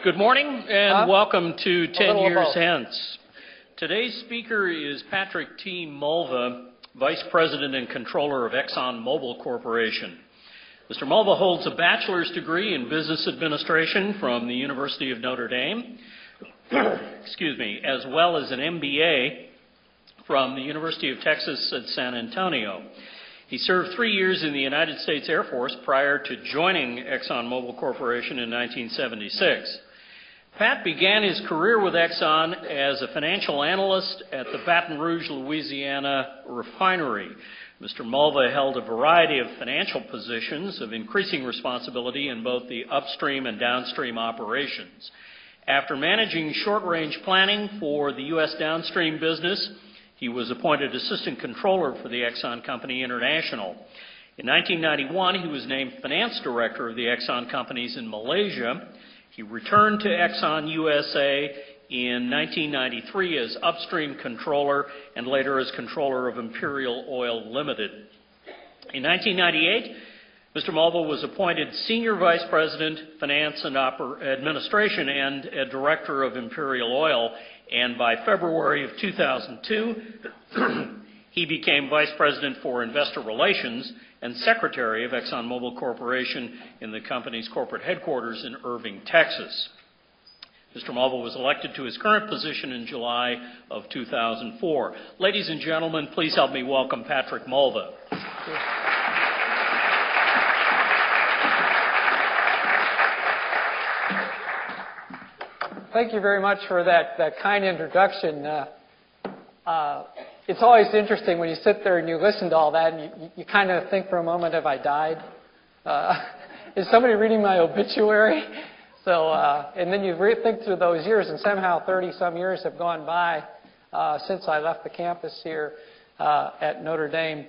Good morning and welcome to 10 Years Hence. Today's speaker is Patrick T. Mulva, Vice President and Controller of ExxonMobil Corporation. Mr. Mulva holds a bachelor's degree in business administration from the University of Notre Dame, as well as an MBA from the University of Texas at San Antonio. He served 3 years in the United States Air Force prior to joining ExxonMobil Corporation in 1976. Pat began his career with Exxon as a financial analyst at the Baton Rouge, Louisiana refinery. Mr. Mulva held a variety of financial positions of increasing responsibility in both the upstream and downstream operations. After managing short-range planning for the U.S. downstream business, he was appointed Assistant Controller for the Exxon Company International. In 1991, he was named Finance Director of the Exxon companies in Malaysia. He returned to Exxon USA in 1993 as Upstream Controller and later as Controller of Imperial Oil Limited. In 1998, Mr. Mulva was appointed Senior Vice President, Finance and Administration and a Director of Imperial Oil, and by February of 2002, he became Vice President for Investor Relations and Secretary of ExxonMobil Corporation in the company's corporate headquarters in Irving, Texas. Mr. Mulva was elected to his current position in July of 2004. Ladies and gentlemen, please help me welcome Patrick Mulva. Thank you very much for that kind introduction. It's always interesting when you sit there and you listen to all that and you kind of think for a moment, have I died? Is somebody reading my obituary? And then you think through those years, and somehow 30-some years have gone by since I left the campus here at Notre Dame.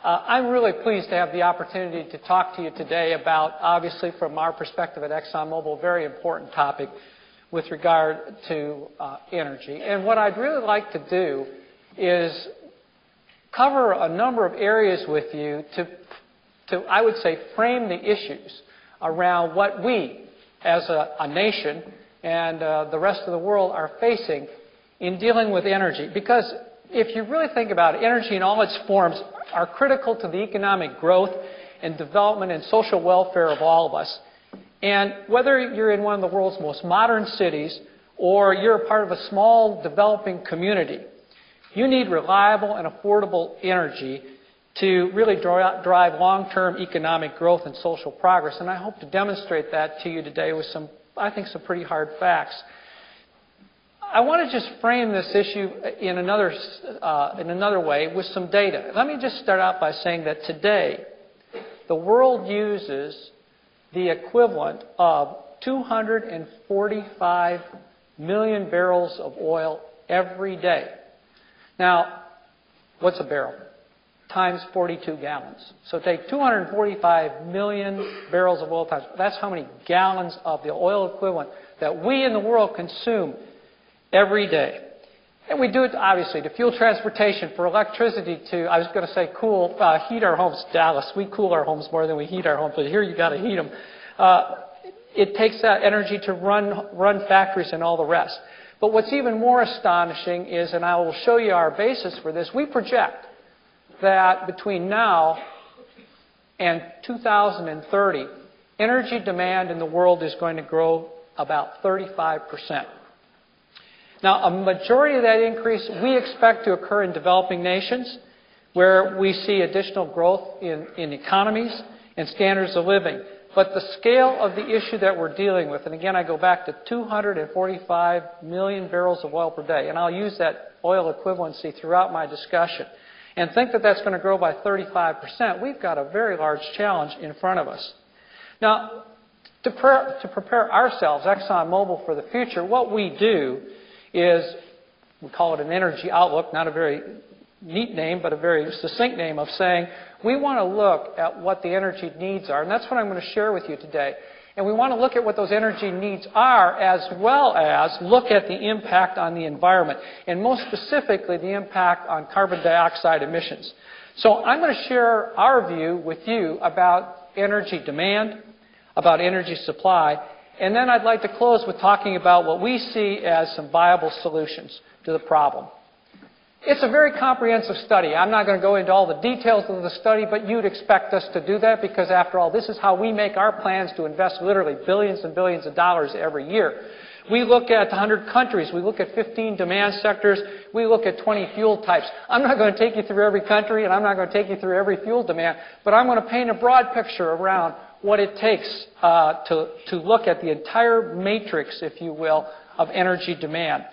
I'm really pleased to have the opportunity to talk to you today about, obviously from our perspective at ExxonMobil, a very important topic with regard to energy. And what I'd really like to do is cover a number of areas with you to I would say, frame the issues around what we, as a nation and the rest of the world, are facing in dealing with energy. Because if you really think about it, energy in all its forms are critical to the economic growth and development and social welfare of all of us. And whether you're in one of the world's most modern cities or you're a part of a small developing community, you need reliable and affordable energy to really drive long-term economic growth and social progress. And I hope to demonstrate that to you today with some, I think, some pretty hard facts. I want to just frame this issue in another way with some data. Let me just start out by saying that today the world uses the equivalent of 245 million barrels of oil every day. Now, what's a barrel? Times 42 gallons. So take 245 million barrels of oil times. That's how many gallons of the oil equivalent that we in the world consume every day. And we do it, obviously, to fuel transportation, for electricity, to, I was going to say heat our homes. Dallas, we cool our homes more than we heat our homes, but here you got to heat them. It takes that energy to run factories and all the rest. But what's even more astonishing is, and I will show you our basis for this, we project that between now and 2030, energy demand in the world is going to grow about 35%. Now, a majority of that increase we expect to occur in developing nations, where we see additional growth in economies and standards of living. But the scale of the issue that we're dealing with, and again I go back to 245 million barrels of oil per day, and I'll use that oil equivalency throughout my discussion, and think that that's going to grow by 35%, we've got a very large challenge in front of us. Now, to prepare ourselves, ExxonMobil, for the future, what we do is, we call it an energy outlook, not a very neat name, but a very succinct name of saying, we want to look at what the energy needs are, and that's what I'm going to share with you today. And we want to look at what those energy needs are, as well as look at the impact on the environment, and most specifically, the impact on carbon dioxide emissions. So I'm going to share our view with you about energy demand, about energy supply, And then I'd like to close with talking about what we see as some viable solutions to the problem. It's a very comprehensive study. I'm not going to go into all the details of the study, but you'd expect us to do that because, after all, this is how we make our plans to invest literally billions and billions of dollars every year. We look at 100 countries. We look at 15 demand sectors. We look at 20 fuel types. I'm not going to take you through every country, and I'm not going to take you through every fuel demand, but I'm going to paint a broad picture around what it takes to look at the entire matrix, if you will, of energy demand.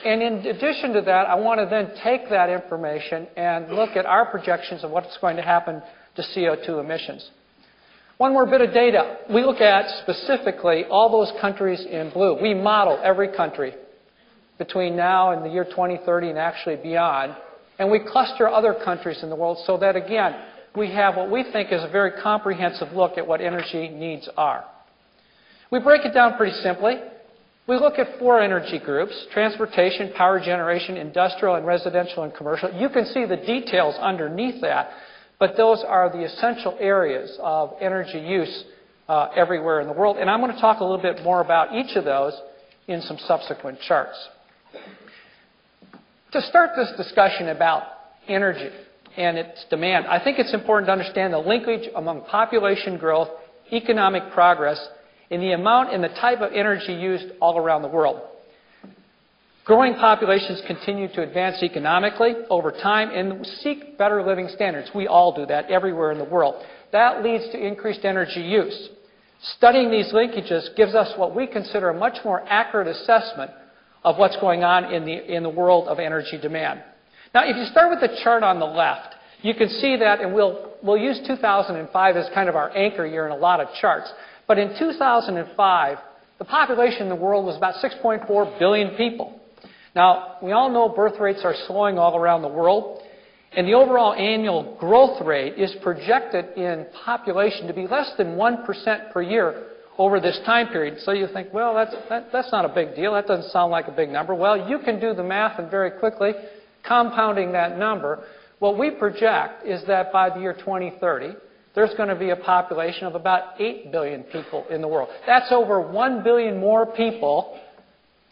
And in addition to that, I want to then take that information and look at our projections of what's going to happen to CO2 emissions. One more bit of data. We look at specifically all those countries in blue. We model every country between now and the year 2030 and actually beyond. And we cluster other countries in the world so that, again, we have what we think is a very comprehensive look at what energy needs are. We break it down pretty simply. We look at 4 energy groups: transportation, power generation, industrial, and residential and commercial. You can see the details underneath that, but those are the essential areas of energy use everywhere in the world. And I'm going to talk a little bit more about each of those in some subsequent charts. To start this discussion about energy and its demand, I think it's important to understand the linkage among population growth, economic progress, in the amount and the type of energy used all around the world. Growing populations continue to advance economically over time and seek better living standards. We all do that everywhere in the world. That leads to increased energy use. Studying these linkages gives us what we consider a much more accurate assessment of what's going on in the world of energy demand. Now, if you start with the chart on the left, you can see that, and we'll use 2005 as kind of our anchor year in a lot of charts. But in 2005, the population in the world was about 6.4 billion people. Now, we all know birth rates are slowing all around the world, and the overall annual growth rate is projected in population to be less than 1% per year over this time period. So you think, well, that's not a big deal. That doesn't sound like a big number. Well, you can do the math, and very quickly, compounding that number, what we project is that by the year 2030, there's going to be a population of about 8 billion people in the world. That's over 1 billion more people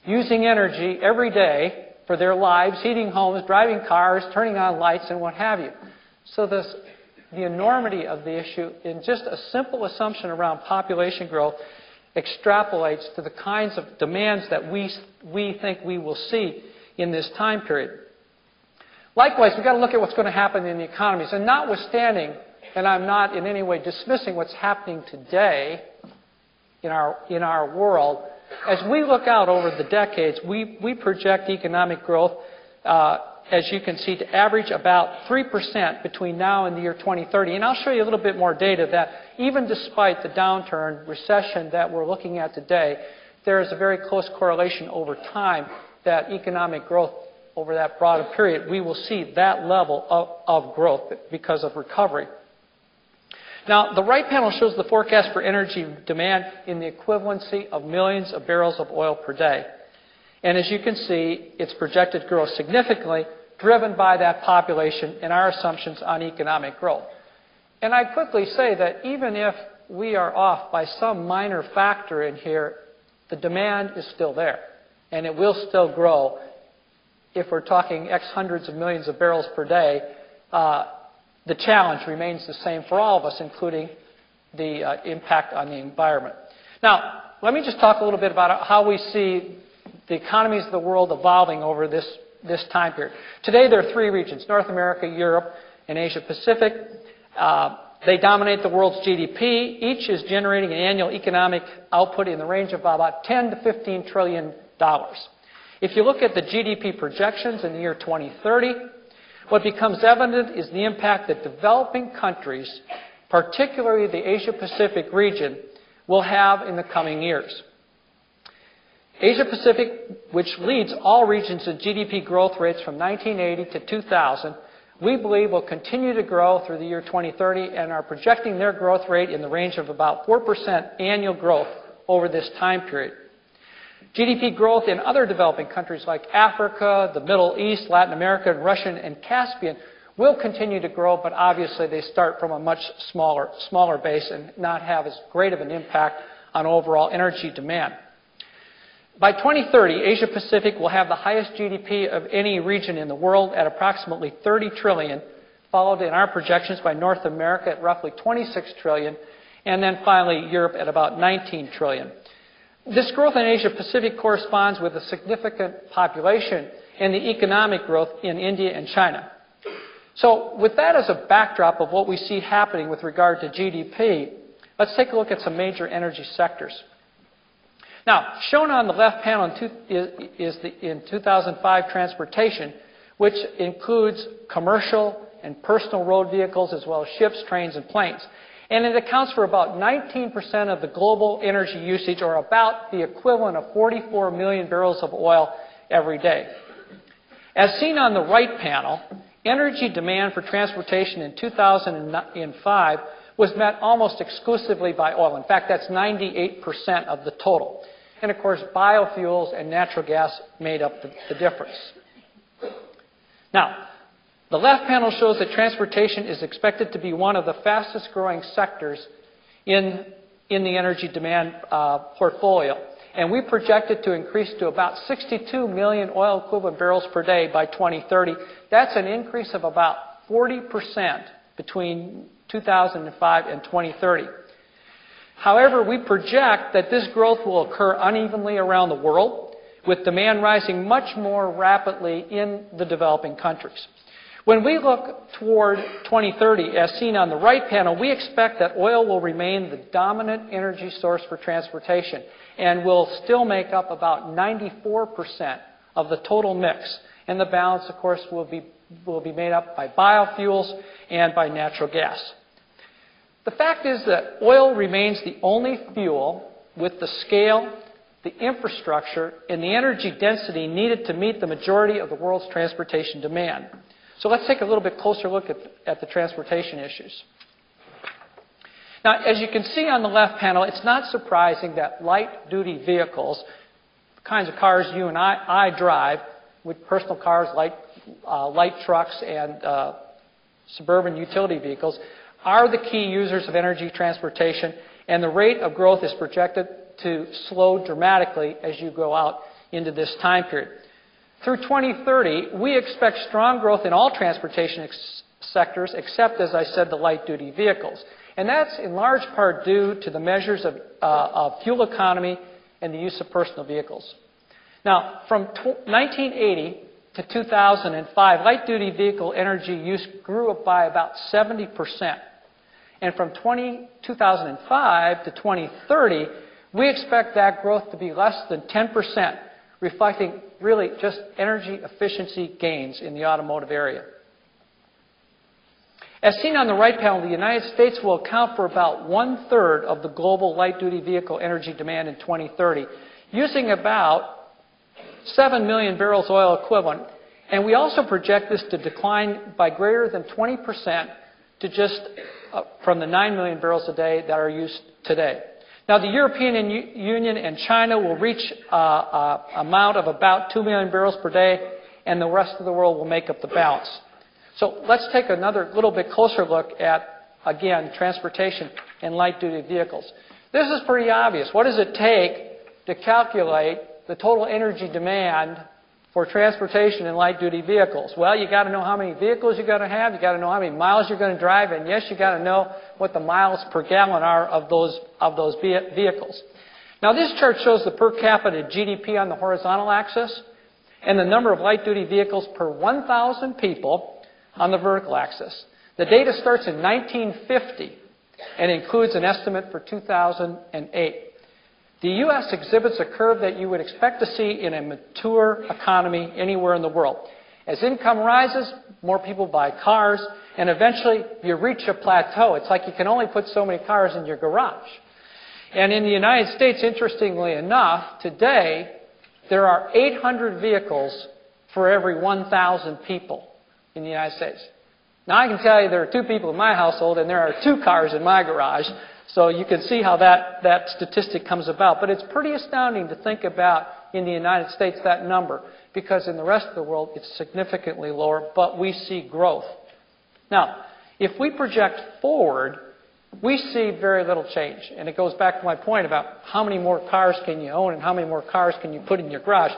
using energy every day for their lives, heating homes, driving cars, turning on lights, and what have you. So the enormity of the issue in just a simple assumption around population growth extrapolates to the kinds of demands that we think we will see in this time period. Likewise, we've got to look at what's going to happen in the economies. And notwithstanding, and I'm not in any way dismissing what's happening today in our world, as we look out over the decades, we project economic growth, as you can see, to average about 3% between now and the year 2030. And I'll show you a little bit more data that even despite the downturn, recession that we're looking at today, there is a very close correlation over time that economic growth over that broader period, we will see that level of growth because of recovery. Now, the right panel shows the forecast for energy demand in the equivalency of millions of barrels of oil per day. And as you can see, it's projected to grow significantly, driven by that population and our assumptions on economic growth. And I'd quickly say that even if we are off by some minor factor in here, the demand is still there. And it will still grow. If we're talking X hundreds of millions of barrels per day, the challenge remains the same for all of us, including the impact on the environment. Now, let me just talk a little bit about how we see the economies of the world evolving over this time period. Today, there are 3 regions: North America, Europe, and Asia Pacific. They dominate the world's GDP. Each is generating an annual economic output in the range of about $10 to $15 trillion. If you look at the GDP projections in the year 2030, what becomes evident is the impact that developing countries, particularly the Asia-Pacific region, will have in the coming years. Asia-Pacific, which leads all regions in GDP growth rates from 1980 to 2000, we believe will continue to grow through the year 2030 and are projecting their growth rate in the range of about 4% annual growth over this time period. GDP growth in other developing countries like Africa, the Middle East, Latin America, Russian, and Caspian will continue to grow, but obviously they start from a much smaller base and not have as great of an impact on overall energy demand. By 2030, Asia Pacific will have the highest GDP of any region in the world at approximately 30 trillion, followed in our projections by North America at roughly 26 trillion, and then finally Europe at about 19 trillion. This growth in Asia Pacific corresponds with a significant population and the economic growth in India and China. So with that as a backdrop of what we see happening with regard to GDP, let's take a look at some major energy sectors. Now, shown on the left panel is in 2005 transportation, which includes commercial and personal road vehicles as well as ships, trains, and planes. And it accounts for about 19% of the global energy usage, or about the equivalent of 44 million barrels of oil every day. As seen on the right panel, energy demand for transportation in 2005 was met almost exclusively by oil. In fact, that's 98% of the total. And of course, biofuels and natural gas made up the difference. Now, the left panel shows that transportation is expected to be one of the fastest growing sectors in the energy demand portfolio. And we project it to increase to about 62 million oil equivalent barrels per day by 2030. That's an increase of about 40% between 2005 and 2030. However, we project that this growth will occur unevenly around the world, with demand rising much more rapidly in the developing countries. When we look toward 2030, as seen on the right panel, we expect that oil will remain the dominant energy source for transportation and will still make up about 94% of the total mix. And the balance, of course, will be made up by biofuels and by natural gas. The fact is that oil remains the only fuel with the scale, the infrastructure, and the energy density needed to meet the majority of the world's transportation demand. So let's take a little bit closer look at the transportation issues. Now, as you can see on the left panel, it's not surprising that light-duty vehicles, the kinds of cars you and I drive, with personal cars, light trucks, and suburban utility vehicles, are the key users of energy transportation, and the rate of growth is projected to slow dramatically as you go out into this time period. Through 2030, we expect strong growth in all transportation sectors except, as I said, the light-duty vehicles. And that's in large part due to the measures of fuel economy and the use of personal vehicles. Now, from 1980 to 2005, light-duty vehicle energy use grew up by about 70%. And from 2005 to 2030, we expect that growth to be less than 10%, reflecting really just energy efficiency gains in the automotive area. As seen on the right panel, the United States will account for about 1/3 of the global light-duty vehicle energy demand in 2030, using about 7 million barrels oil equivalent. And we also project this to decline by greater than 20% to just from the 9 million barrels a day that are used today. Now, the European Union and China will reach an amount of about 2 million barrels per day, and the rest of the world will make up the balance. So let's take another little bit closer look at, again, transportation and light-duty vehicles. This is pretty obvious. What does it take to calculate the total energy demand for transportation and light-duty vehicles? Well, you got to know how many vehicles you're going to have. You got to know how many miles you're going to drive, and yes, you got to know what the miles per gallon are of those vehicles. Now, this chart shows the per capita GDP on the horizontal axis and the number of light-duty vehicles per 1,000 people on the vertical axis. The data starts in 1950 and includes an estimate for 2008. The U.S. exhibits a curve that you would expect to see in a mature economy anywhere in the world. As income rises, more people buy cars, and eventually you reach a plateau. It's like you can only put so many cars in your garage. And in the United States, interestingly enough, today there are 800 vehicles for every 1,000 people in the United States. Now, I can tell you there are 2 people in my household, and there are 2 cars in my garage. So you can see how that statistic comes about. But it's pretty astounding to think about in the United States that number, because in the rest of the world it's significantly lower, but we see growth. Now, if we project forward we see very little change. And it goes back to my point about how many more cars can you own and how many more cars can you put in your garage.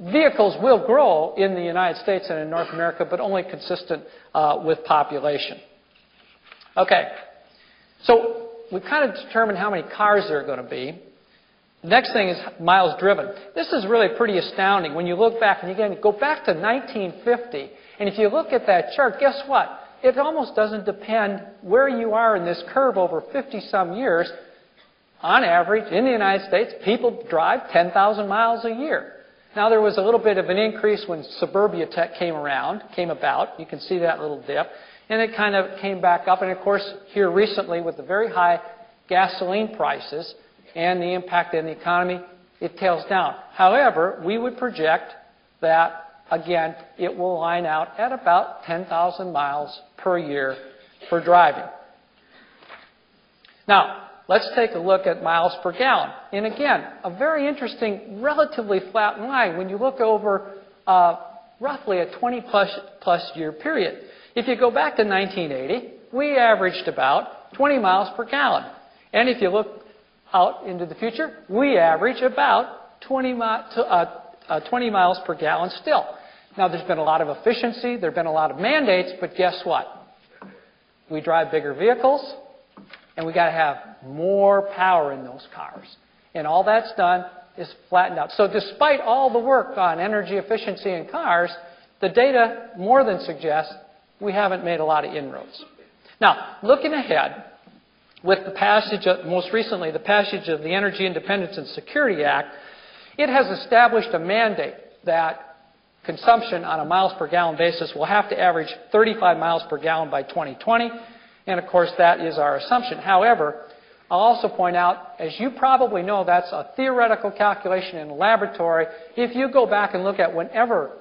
Vehicles will grow in the United States and in North America, but only consistent with population. Okay, so we kind of determined how many cars there are going to be. The next thing is miles driven. This is really pretty astounding. When you look back, and again, go back to 1950, and if you look at that chart, guess what? It almost doesn't depend where you are in this curve over 50-some years. On average, in the United States, people drive 10,000 miles a year. Now, there was a little bit of an increase when suburbia tech came about. You can see that little dip. And it kind of came back up. And, of course, here recently with the very high gasoline prices and the impact on the economy, it tails down. However, we would project that, again, it will line out at about 10,000 miles per year for driving. Now, let's take a look at miles per gallon. And again, a very interesting, relatively flat line when you look over roughly a 20-plus year period. If you go back to 1980, we averaged about 20 miles per gallon. And if you look out into the future, we average about 20 miles per gallon still. Now, there's been a lot of efficiency, there have been a lot of mandates, but guess what? We drive bigger vehicles, and we got to have more power in those cars. And all that's done is flattened out. So despite all the work on energy efficiency in cars, the data more than suggests we haven't made a lot of inroads. Now, looking ahead, with the passage of, most recently, the passage of the Energy Independence and Security Act, it has established a mandate that consumption on a miles per gallon basis will have to average 35 miles per gallon by 2020. And of course, that is our assumption. However, I'll also point out, as you probably know, that's a theoretical calculation in a laboratory. If you go back and look at whenever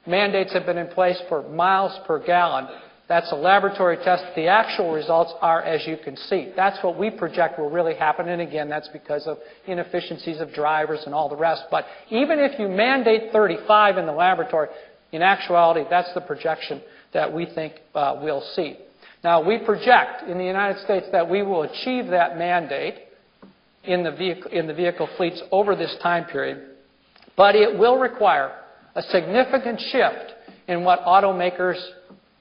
mandates have been in place for miles per gallon, that's a laboratory test. The actual results are, as you can see. That's what we project will really happen. And again, that's because of inefficiencies of drivers and all the rest. But even if you mandate 35 in the laboratory, in actuality, that's the projection that we think we'll see. Now, we project in the United States that we will achieve that mandate in the vehicle fleets over this time period, but it will require a significant shift in what automakers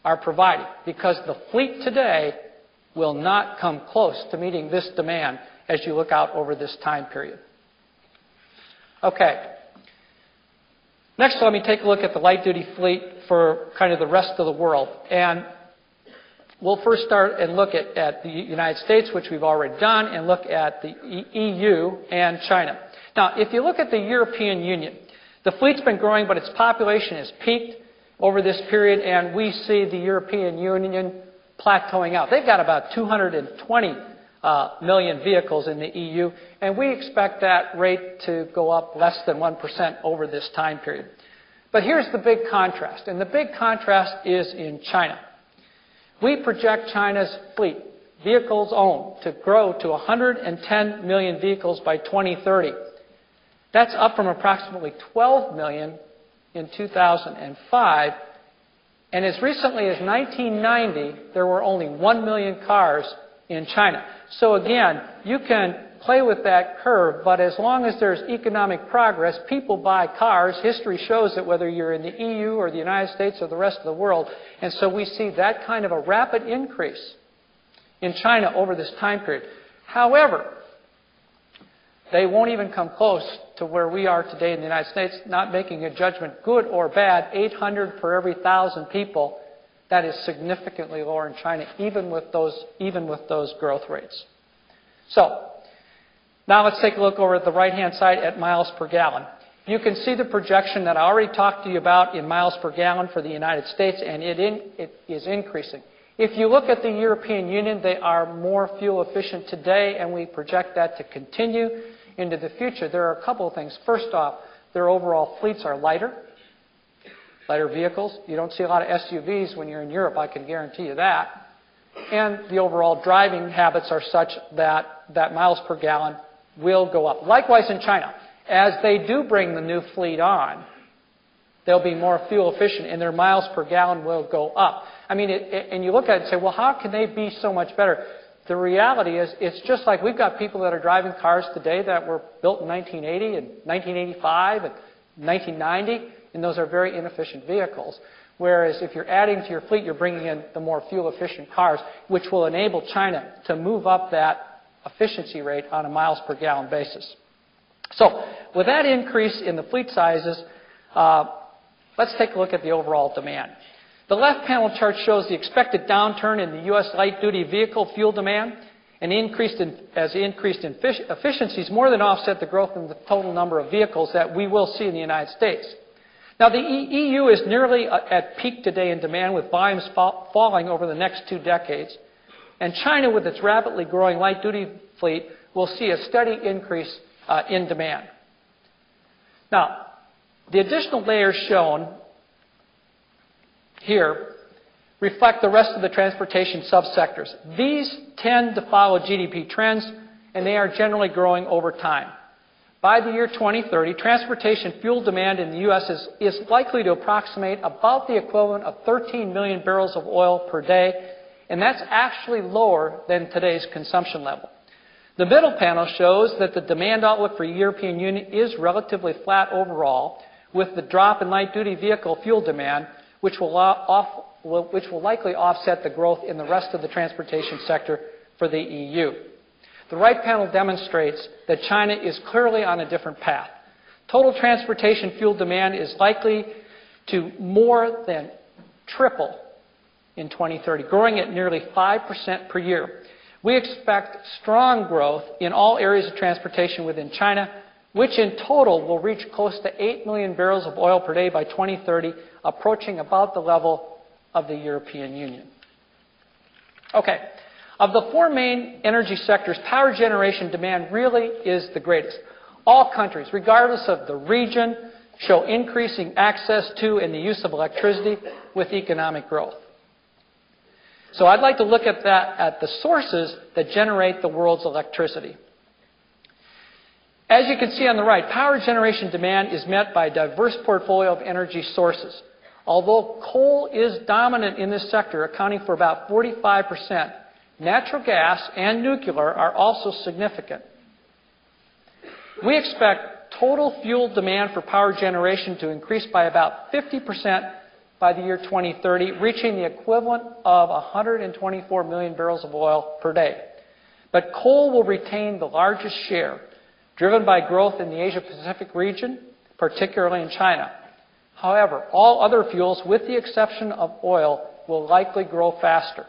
are providing, because the fleet today will not come close to meeting this demand as you look out over this time period. Okay. Next, let me take a look at the light-duty fleet for kind of the rest of the world. And we'll first start and look at the United States, which we've already done, and look at the EU and China. Now, if you look at the European Union, the fleet's been growing, but its population has peaked over this period, and we see the European Union plateauing out. They've got about 220 million vehicles in the EU, and we expect that rate to go up less than 1% over this time period. But here's the big contrast, and the big contrast is in China. We project China's fleet, vehicles owned, to grow to 110 million vehicles by 2030. That's up from approximately 12 million in 2005. And as recently as 1990, there were only 1 million cars in China. So again, you can play with that curve, but as long as there's economic progress, people buy cars. History shows that whether you're in the EU or the United States or the rest of the world. And so we see that kind of a rapid increase in China over this time period. However, they won't even come close to where we are today in the United States, not making a judgment good or bad, 800 per every 1,000 people. That is significantly lower in China, even with those growth rates. So, now let's take a look over at the right-hand side at miles per gallon. You can see the projection that I already talked to you about in miles per gallon for the United States, and it is increasing. If you look at the European Union, they are more fuel efficient today, and we project that to continue into the future. There are a couple of things. First off, their overall fleets are lighter vehicles. You don't see a lot of SUVs when you're in Europe, I can guarantee you that. And the overall driving habits are such that miles per gallon will go up. Likewise in China, as they do bring the new fleet on, they'll be more fuel efficient and their miles per gallon will go up. I mean, and you look at it and say, well, how can they be so much better? The reality is, it's just like we've got people that are driving cars today that were built in 1980 and 1985 and 1990, and those are very inefficient vehicles. Whereas if you're adding to your fleet, you're bringing in the more fuel-efficient cars, which will enable China to move up that efficiency rate on a miles per gallon basis. So with that increase in the fleet sizes, let's take a look at the overall demand. The left panel chart shows the expected downturn in the U.S. light-duty vehicle fuel demand, and increased efficiencies more than offset the growth in the total number of vehicles that we will see in the United States. Now, the EU is nearly at peak today in demand, with volumes falling over the next 2 decades. And China, with its rapidly growing light-duty fleet, will see a steady increase in demand. Now, the additional layers shown here reflect the rest of the transportation subsectors. These tend to follow GDP trends, and they are generally growing over time. By the year 2030, transportation fuel demand in the U.S. is likely to approximate about the equivalent of 13 million barrels of oil per day, and that's actually lower than today's consumption level. The middle panel shows that the demand outlook for the European Union is relatively flat overall, with the drop in light-duty vehicle fuel demand, which will likely offset the growth in the rest of the transportation sector for the EU. The right panel demonstrates that China is clearly on a different path. Total transportation fuel demand is likely to more than triple in 2030, growing at nearly 5% per year. We expect strong growth in all areas of transportation within China, which in total will reach close to 8 million barrels of oil per day by 2030, approaching about the level of the European Union. Okay, of the 4 main energy sectors, power generation demand really is the greatest. All countries, regardless of the region, show increasing access to and the use of electricity with economic growth. So I'd like to look at the sources that generate the world's electricity. As you can see on the right, power generation demand is met by a diverse portfolio of energy sources. Although coal is dominant in this sector, accounting for about 45%, natural gas and nuclear are also significant. We expect total fuel demand for power generation to increase by about 50% by the year 2030, reaching the equivalent of 124 million barrels of oil per day. But coal will retain the largest share, driven by growth in the Asia-Pacific region, particularly in China. However, all other fuels, with the exception of oil, will likely grow faster.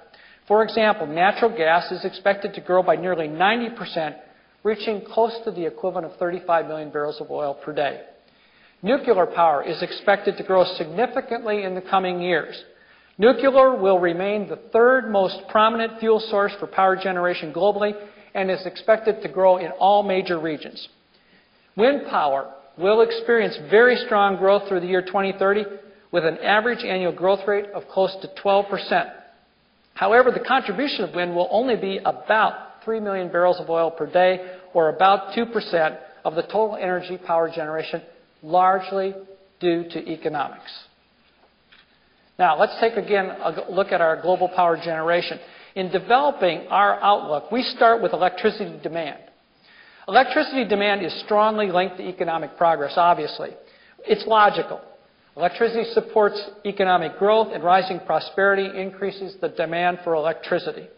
For example, natural gas is expected to grow by nearly 90%, reaching close to the equivalent of 35 million barrels of oil per day. Nuclear power is expected to grow significantly in the coming years. Nuclear will remain the 3rd most prominent fuel source for power generation globally and is expected to grow in all major regions. Wind power will experience very strong growth through the year 2030, with an average annual growth rate of close to 12%. However, the contribution of wind will only be about 3 million barrels of oil per day, or about 2% of the total energy power generation, largely due to economics. Now, let's take again a look at our global power generation. In developing our outlook, we start with electricity demand. Electricity demand is strongly linked to economic progress, obviously. It's logical. Electricity supports economic growth, and rising prosperity increases the demand for electricity.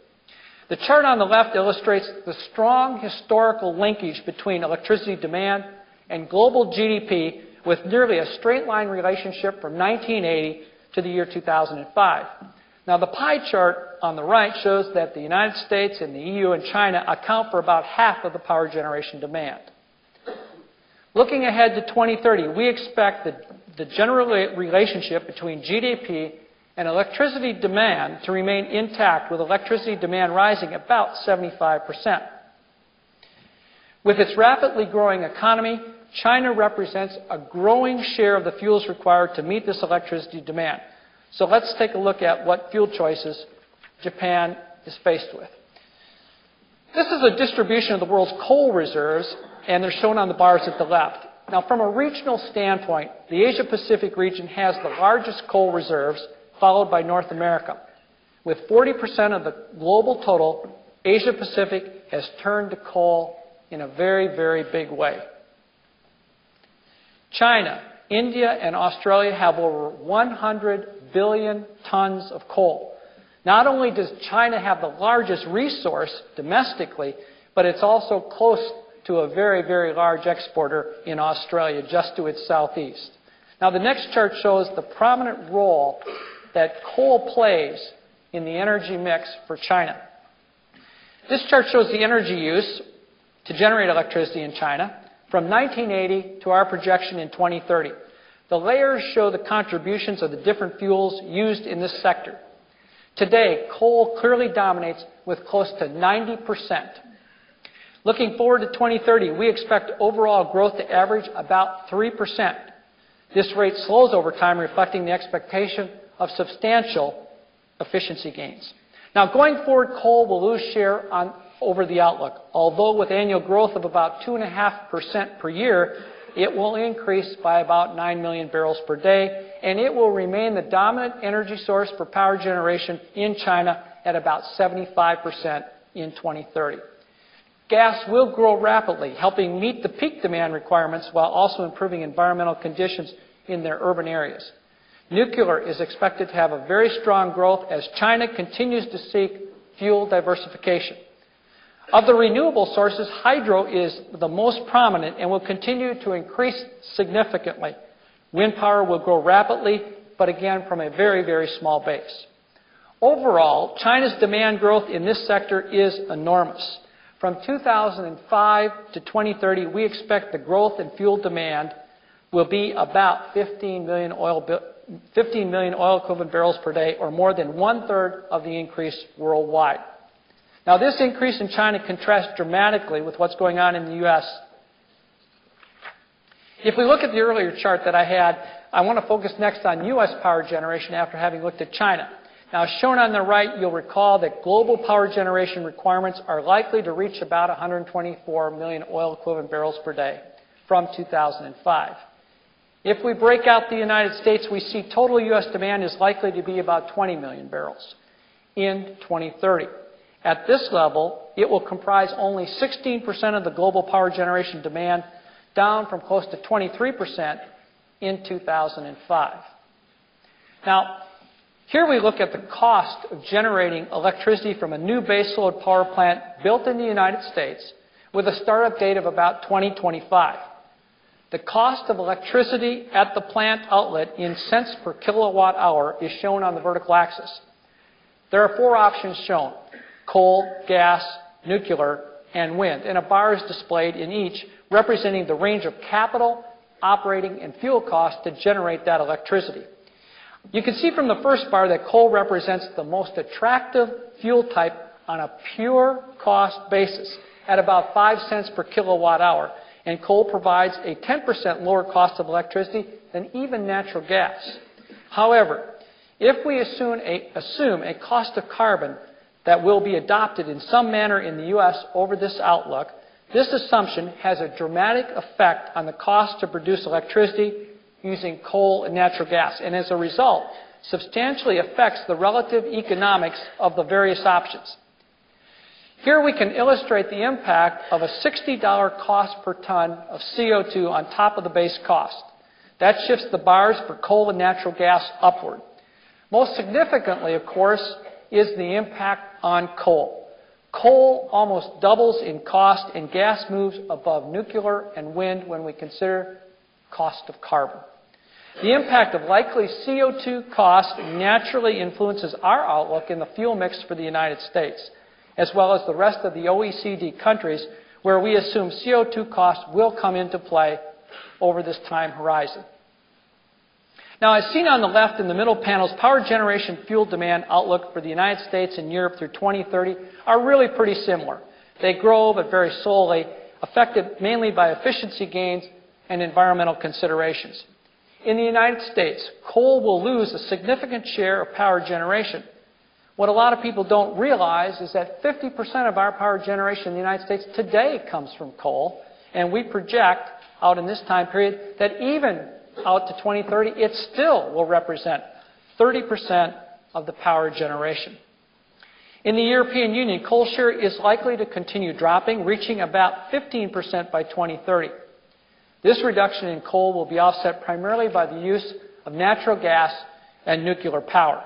The chart on the left illustrates the strong historical linkage between electricity demand and global GDP, with nearly a straight-line relationship from 1980 to the year 2005. Now, the pie chart on the right shows that the United States and the EU and China account for about half of the power generation demand. Looking ahead to 2030, we expect the general relationship between GDP and electricity demand to remain intact, with electricity demand rising about 75%. With its rapidly growing economy, China represents a growing share of the fuels required to meet this electricity demand. So let's take a look at what fuel choices Japan is faced with. This is a distribution of the world's coal reserves, and they're shown on the bars at the left. Now, from a regional standpoint, the Asia-Pacific region has the largest coal reserves, followed by North America, with 40% of the global total Asia Pacific has turned to coal in a very, very big way. China, India, and Australia have over 100 billion tons of coal. Not only does China have the largest resource domestically, but it's also close to a very, very large exporter in Australia, just to its southeast. Now, the next chart shows the prominent role that coal plays in the energy mix for China. This chart shows the energy use to generate electricity in China from 1980 to our projection in 2030. The layers show the contributions of the different fuels used in this sector. Today, coal clearly dominates with close to 90%. Looking forward to 2030, we expect overall growth to average about 3%. This rate slows over time, reflecting the expectation of substantial efficiency gains. Now, going forward, coal will lose share over the outlook. Although with annual growth of about 2.5% per year, it will increase by about 9 million barrels per day, and it will remain the dominant energy source for power generation in China at about 75% in 2030. Gas will grow rapidly, helping meet the peak demand requirements while also improving environmental conditions in their urban areas. Nuclear is expected to have a very strong growth as China continues to seek fuel diversification. Of the renewable sources, hydro is the most prominent and will continue to increase significantly. Wind power will grow rapidly, but again from a very, very small base. Overall, China's demand growth in this sector is enormous. From 2005 to 2030, we expect the growth in fuel demand will be about 15 million oil equivalent barrels per day, or more than one-third of the increase worldwide. Now, this increase in China contrasts dramatically with what's going on in the U.S. If we look at the earlier chart that I had, I want to focus next on U.S. power generation after having looked at China. Now, shown on the right, you'll recall that global power generation requirements are likely to reach about 124 million oil equivalent barrels per day from 2005. If we break out the United States, we see total U.S. demand is likely to be about 20 million barrels in 2030. At this level, it will comprise only 16% of the global power generation demand, down from close to 23% in 2005. Now, here we look at the cost of generating electricity from a new baseload power plant built in the United States with a startup date of about 2025. The cost of electricity at the plant outlet in cents per kilowatt hour is shown on the vertical axis. There are four options shown: coal, gas, nuclear, and wind, and a bar is displayed in each representing the range of capital, operating, and fuel costs to generate that electricity. You can see from the first bar that coal represents the most attractive fuel type on a pure cost basis at about 5 cents per kilowatt hour, and coal provides a 10% lower cost of electricity than even natural gas. However, if we assume a cost of carbon that will be adopted in some manner in the U.S. over this outlook, this assumption has a dramatic effect on the cost to produce electricity using coal and natural gas, and as a result, substantially affects the relative economics of the various options. Here we can illustrate the impact of a $60 cost per ton of CO2 on top of the base cost. That shifts the bars for coal and natural gas upward. Most significantly, of course, is the impact on coal. Coal almost doubles in cost, and gas moves above nuclear and wind when we consider cost of carbon. The impact of likely CO2 cost naturally influences our outlook in the fuel mix for the United States, as well as the rest of the OECD countries, where we assume CO2 costs will come into play over this time horizon. Now, as seen on the left in the middle panels, power generation fuel demand outlook for the United States and Europe through 2030 are really pretty similar. They grow, but very slowly, affected mainly by efficiency gains and environmental considerations. In the United States, coal will lose a significant share of power generation. What a lot of people don't realize is that 50% of our power generation in the United States today comes from coal, and we project out in this time period that even out to 2030, it still will represent 30% of the power generation. In the European Union, coal share is likely to continue dropping, reaching about 15% by 2030. This reduction in coal will be offset primarily by the use of natural gas and nuclear power.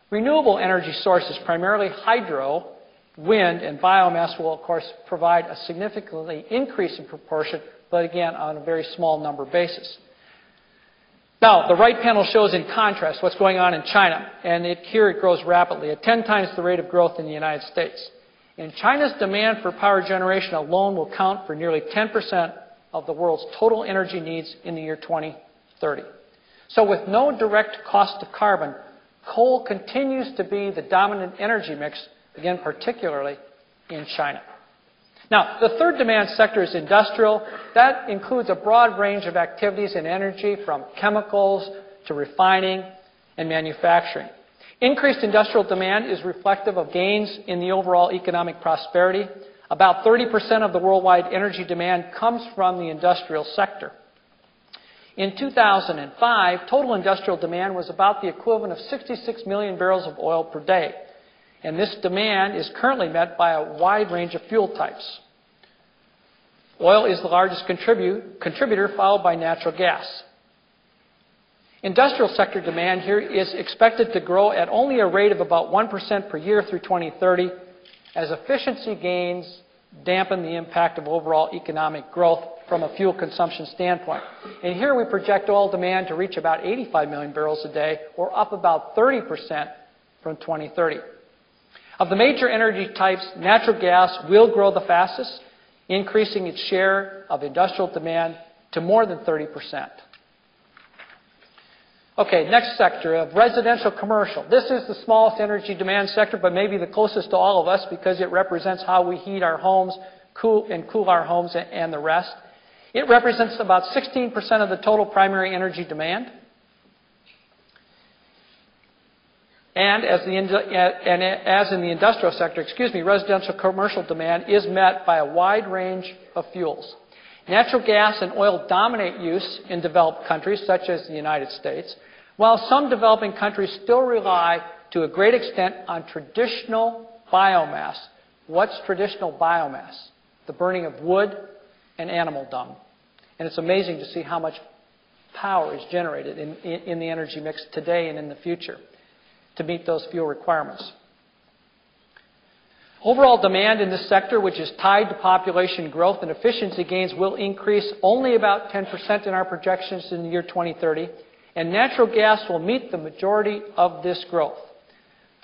Renewable energy sources, primarily hydro, wind, and biomass, will, of course, provide a significantly increase in proportion, but again, on a very small number basis. Now, the right panel shows in contrast what's going on in China, and here it grows rapidly, at 10 times the rate of growth in the United States. And China's demand for power generation alone will count for nearly 10% of the world's total energy needs in the year 2030. So with no direct cost of carbon, coal continues to be the dominant energy mix, again, particularly in China. Now, the third demand sector is industrial. That includes a broad range of activities in energy, from chemicals to refining and manufacturing. Increased industrial demand is reflective of gains in the overall economic prosperity. About 30% of the worldwide energy demand comes from the industrial sector. In 2005, total industrial demand was about the equivalent of 66 million barrels of oil per day. And this demand is currently met by a wide range of fuel types. Oil is the largest contributor, followed by natural gas. Industrial sector demand here is expected to grow at only a rate of about 1% per year through 2030, as efficiency gains dampen the impact of overall economic growth from a fuel consumption standpoint. And here we project oil demand to reach about 85 million barrels a day, or up about 30% from 2030. Of the major energy types, natural gas will grow the fastest, increasing its share of industrial demand to more than 30%. Okay, next sector of residential commercial. This is the smallest energy demand sector, but maybe the closest to all of us because it represents how we heat our homes, cool our homes, and the rest. It represents about 16% of the total primary energy demand. And as in the industrial sector, residential commercial demand is met by a wide range of fuels. Natural gas and oil dominate use in developed countries such as the United States, while some developing countries still rely to a great extent on traditional biomass. What's traditional biomass? The burning of wood and animal dung. And it's amazing to see how much power is generated in the energy mix today and in the future to meet those fuel requirements. Overall demand in this sector, which is tied to population growth and efficiency gains, will increase only about 10% in our projections in the year 2030, and natural gas will meet the majority of this growth.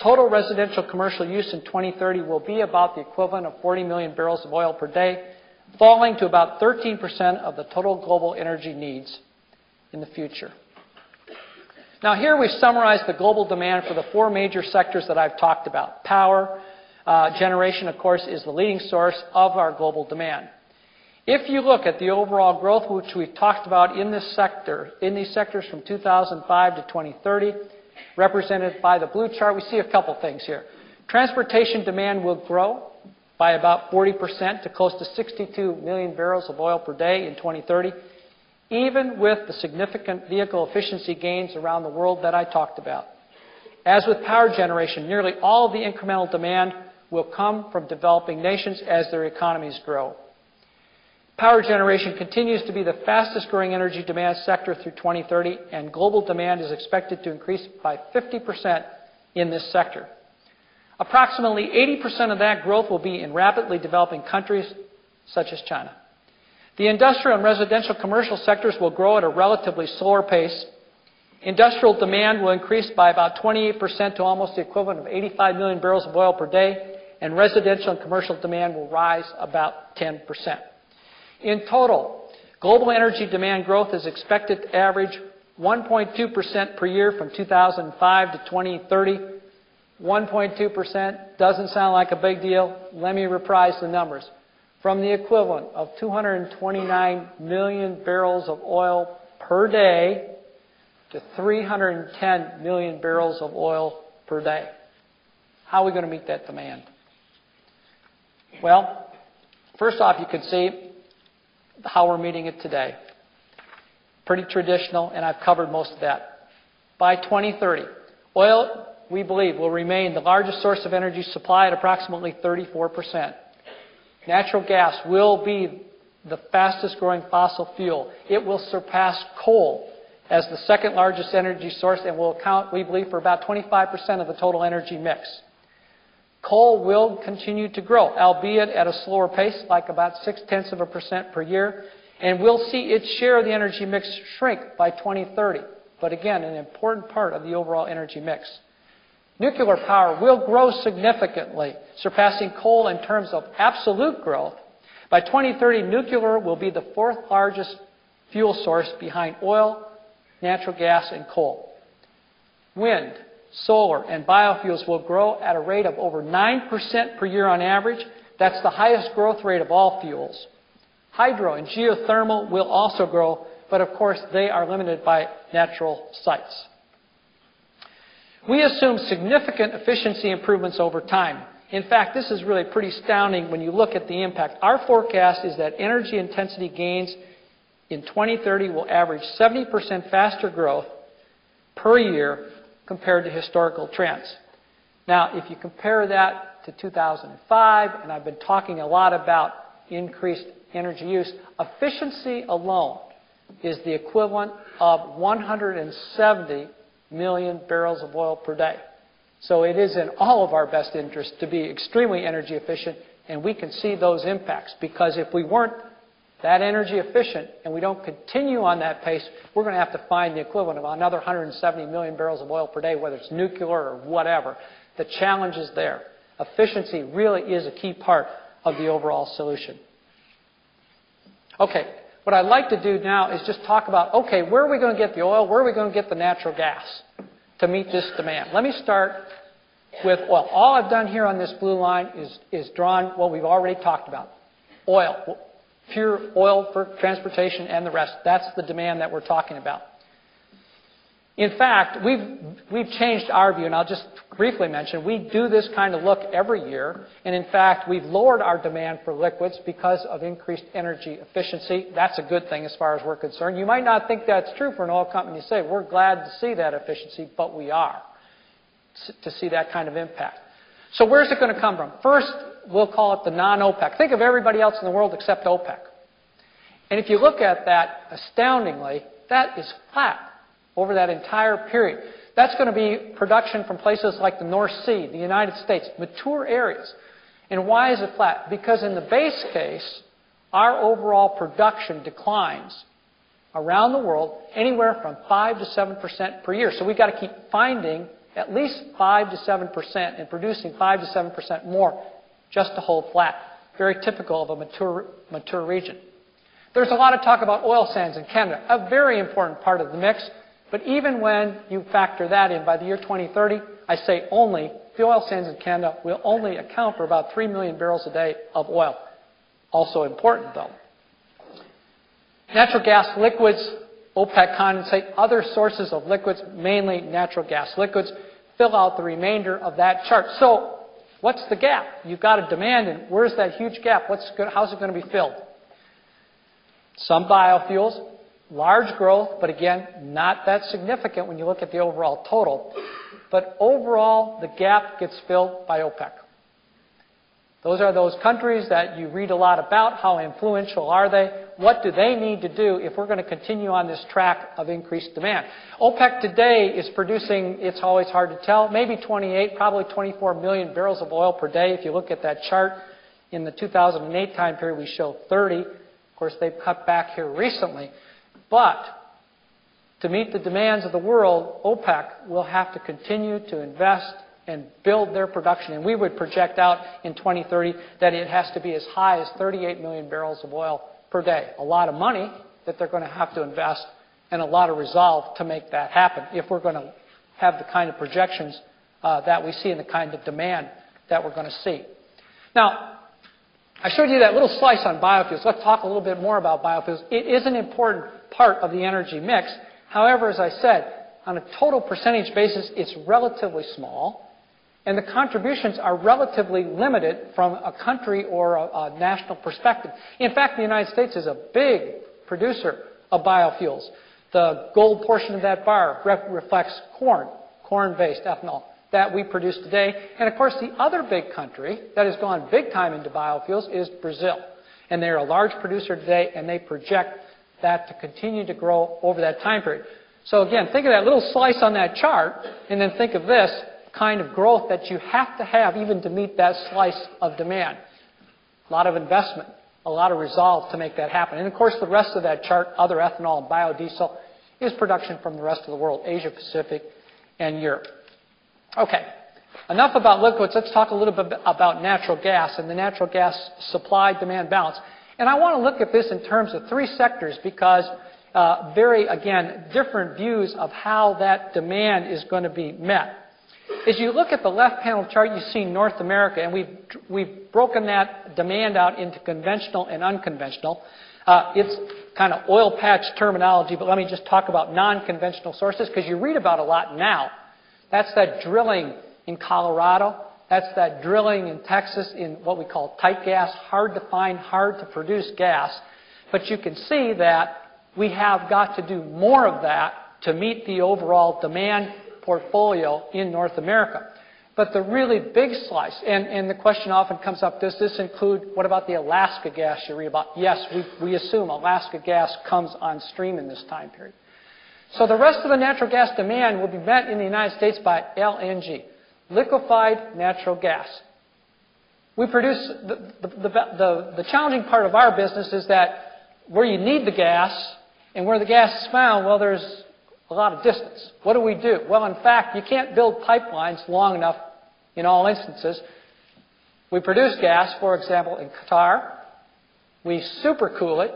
Total residential commercial use in 2030 will be about the equivalent of 40 million barrels of oil per day, falling to about 13% of the total global energy needs in the future. Now here we summarize the global demand for the four major sectors that I've talked about. Power generation, of course, is the leading source of our global demand. If you look at the overall growth which we've talked about in this sector, in these sectors from 2005 to 2030, represented by the blue chart, we see a couple things here. Transportation demand will grow by about 40% to close to 62 million barrels of oil per day in 2030. Even with the significant vehicle efficiency gains around the world that I talked about. As with power generation, nearly all of the incremental demand will come from developing nations as their economies grow. Power generation continues to be the fastest growing energy demand sector through 2030, and global demand is expected to increase by 50% in this sector. Approximately 80% of that growth will be in rapidly developing countries such as China. The industrial and residential commercial sectors will grow at a relatively slower pace. Industrial demand will increase by about 28% to almost the equivalent of 85 million barrels of oil per day, and residential and commercial demand will rise about 10%. In total, global energy demand growth is expected to average 1.2% per year from 2005 to 2030. 1.2% doesn't sound like a big deal. Let me reprise the numbers. From the equivalent of 229 million barrels of oil per day to 310 million barrels of oil per day. How are we going to meet that demand? Well, first off, you can see how we're meeting it today. Pretty traditional, and I've covered most of that. By 2030, oil we believe, will remain the largest source of energy supply at approximately 34%. Natural gas will be the fastest growing fossil fuel. It will surpass coal as the second largest energy source and will account, we believe, for about 25% of the total energy mix. Coal will continue to grow, albeit at a slower pace, like about 0.6% per year, and we'll see its share of the energy mix shrink by 2030. But again, an important part of the overall energy mix. Nuclear power will grow significantly, surpassing coal in terms of absolute growth. By 2030, nuclear will be the fourth largest fuel source behind oil, natural gas, and coal. Wind, solar, and biofuels will grow at a rate of over 9% per year on average. That's the highest growth rate of all fuels. Hydro and geothermal will also grow, but of course they are limited by natural sites. We assume significant efficiency improvements over time. In fact, this is really pretty astounding when you look at the impact. Our forecast is that energy intensity gains in 2030 will average 70% faster growth per year compared to historical trends. Now, if you compare that to 2005, and I've been talking a lot about increased energy use, efficiency alone is the equivalent of 170 million barrels of oil per day. So it is in all of our best interest to be extremely energy efficient, and we can see those impacts, because if we weren't that energy efficient and we don't continue on that pace, we're going to have to find the equivalent of another 170 million barrels of oil per day, whether it's nuclear or whatever. The challenge is there. Efficiency really is a key part of the overall solution. Okay, what I'd like to do now is just talk about, okay, where are we going to get the oil? Where are we going to get the natural gas to meet this demand? Let me start with oil. All I've done here on this blue line is drawn what we've already talked about. Oil. Pure oil for transportation and the rest. That's the demand that we're talking about. In fact, we've changed our view, and I'll just briefly mention, we do this kind of look every year, and in fact, we've lowered our demand for liquids because of increased energy efficiency. That's a good thing as far as we're concerned. You might not think that's true for an oil company to say, we're glad to see that efficiency, but we are, to see that kind of impact. So where's it going to come from? First, we'll call it the non-OPEC. Think of everybody else in the world except OPEC. And if you look at that, astoundingly, that is flat over that entire period. That's going to be production from places like the North Sea, the United States, mature areas. And why is it flat? Because in the base case, our overall production declines around the world anywhere from 5 to 7% per year. So we've got to keep finding at least 5 to 7% and producing 5 to 7% more just to hold flat. Very typical of a mature region. There's a lot of talk about oil sands in Canada, a very important part of the mix. But even when you factor that in, by the year 2030, I say only, the oil sands in Canada will only account for about 3 million barrels a day of oil. Also important, though. Natural gas liquids, OPEC condensate, other sources of liquids, mainly natural gas liquids, fill out the remainder of that chart. So what's the gap? You've got a demand, and where's that huge gap? How's it going to be filled? Some biofuels, large growth, but again, not that significant when you look at the overall total. But overall, the gap gets filled by OPEC. Those are those countries that you read a lot about. How influential are they? What do they need to do if we're going to continue on this track of increased demand? OPEC today is producing, it's always hard to tell, maybe 28, probably 24 million barrels of oil per day. If you look at that chart, in the 2008 time period, we show 30. Of course, they've cut back here recently. But to meet the demands of the world, OPEC will have to continue to invest and build their production. And we would project out in 2030 that it has to be as high as 38 million barrels of oil per day. A lot of money that they're going to have to invest, and a lot of resolve to make that happen if we're going to have the kind of projections that we see and the kind of demand that we're going to see. Now, I showed you that little slice on biofuels. Let's talk a little bit more about biofuels. It is an important part of the energy mix. However, as I said, on a total percentage basis, it's relatively small, and the contributions are relatively limited from a country or a national perspective. In fact, the United States is a big producer of biofuels. The gold portion of that bar reflects corn, corn-based ethanol. that we produce today. And of course, the other big country that has gone big time into biofuels is Brazil. And they're a large producer today, and they project that to continue to grow over that time period. So again, think of that little slice on that chart, and then think of this kind of growth that you have to have even to meet that slice of demand. A lot of investment, a lot of resolve to make that happen. And of course, the rest of that chart, other ethanol and biodiesel, is production from the rest of the world, Asia Pacific and Europe. Okay, enough about liquids. Let's talk a little bit about natural gas and the natural gas supply-demand balance. And I want to look at this in terms of three sectors because again, different views of how that demand is going to be met. As you look at the left panel chart, you see North America, and we've broken that demand out into conventional and unconventional. It's kind of oil patch terminology, but let me just talk about non-conventional sources because you read about a lot now. That's that drilling in Colorado. That's that drilling in Texas in what we call tight gas, hard to find, hard to produce gas. But you can see that we have got to do more of that to meet the overall demand portfolio in North America. But the really big slice, and the question often comes up, does this include, what about the Alaska gas you read about? Yes, we assume Alaska gas comes on stream in this time period. So the rest of the natural gas demand will be met in the United States by LNG, liquefied natural gas. We produce, the challenging part of our business is that where you need the gas and where the gas is found, well, there's a lot of distance. What do we do? Well, in fact, you can't build pipelines long enough in all instances. We produce gas, for example, in Qatar. We supercool it,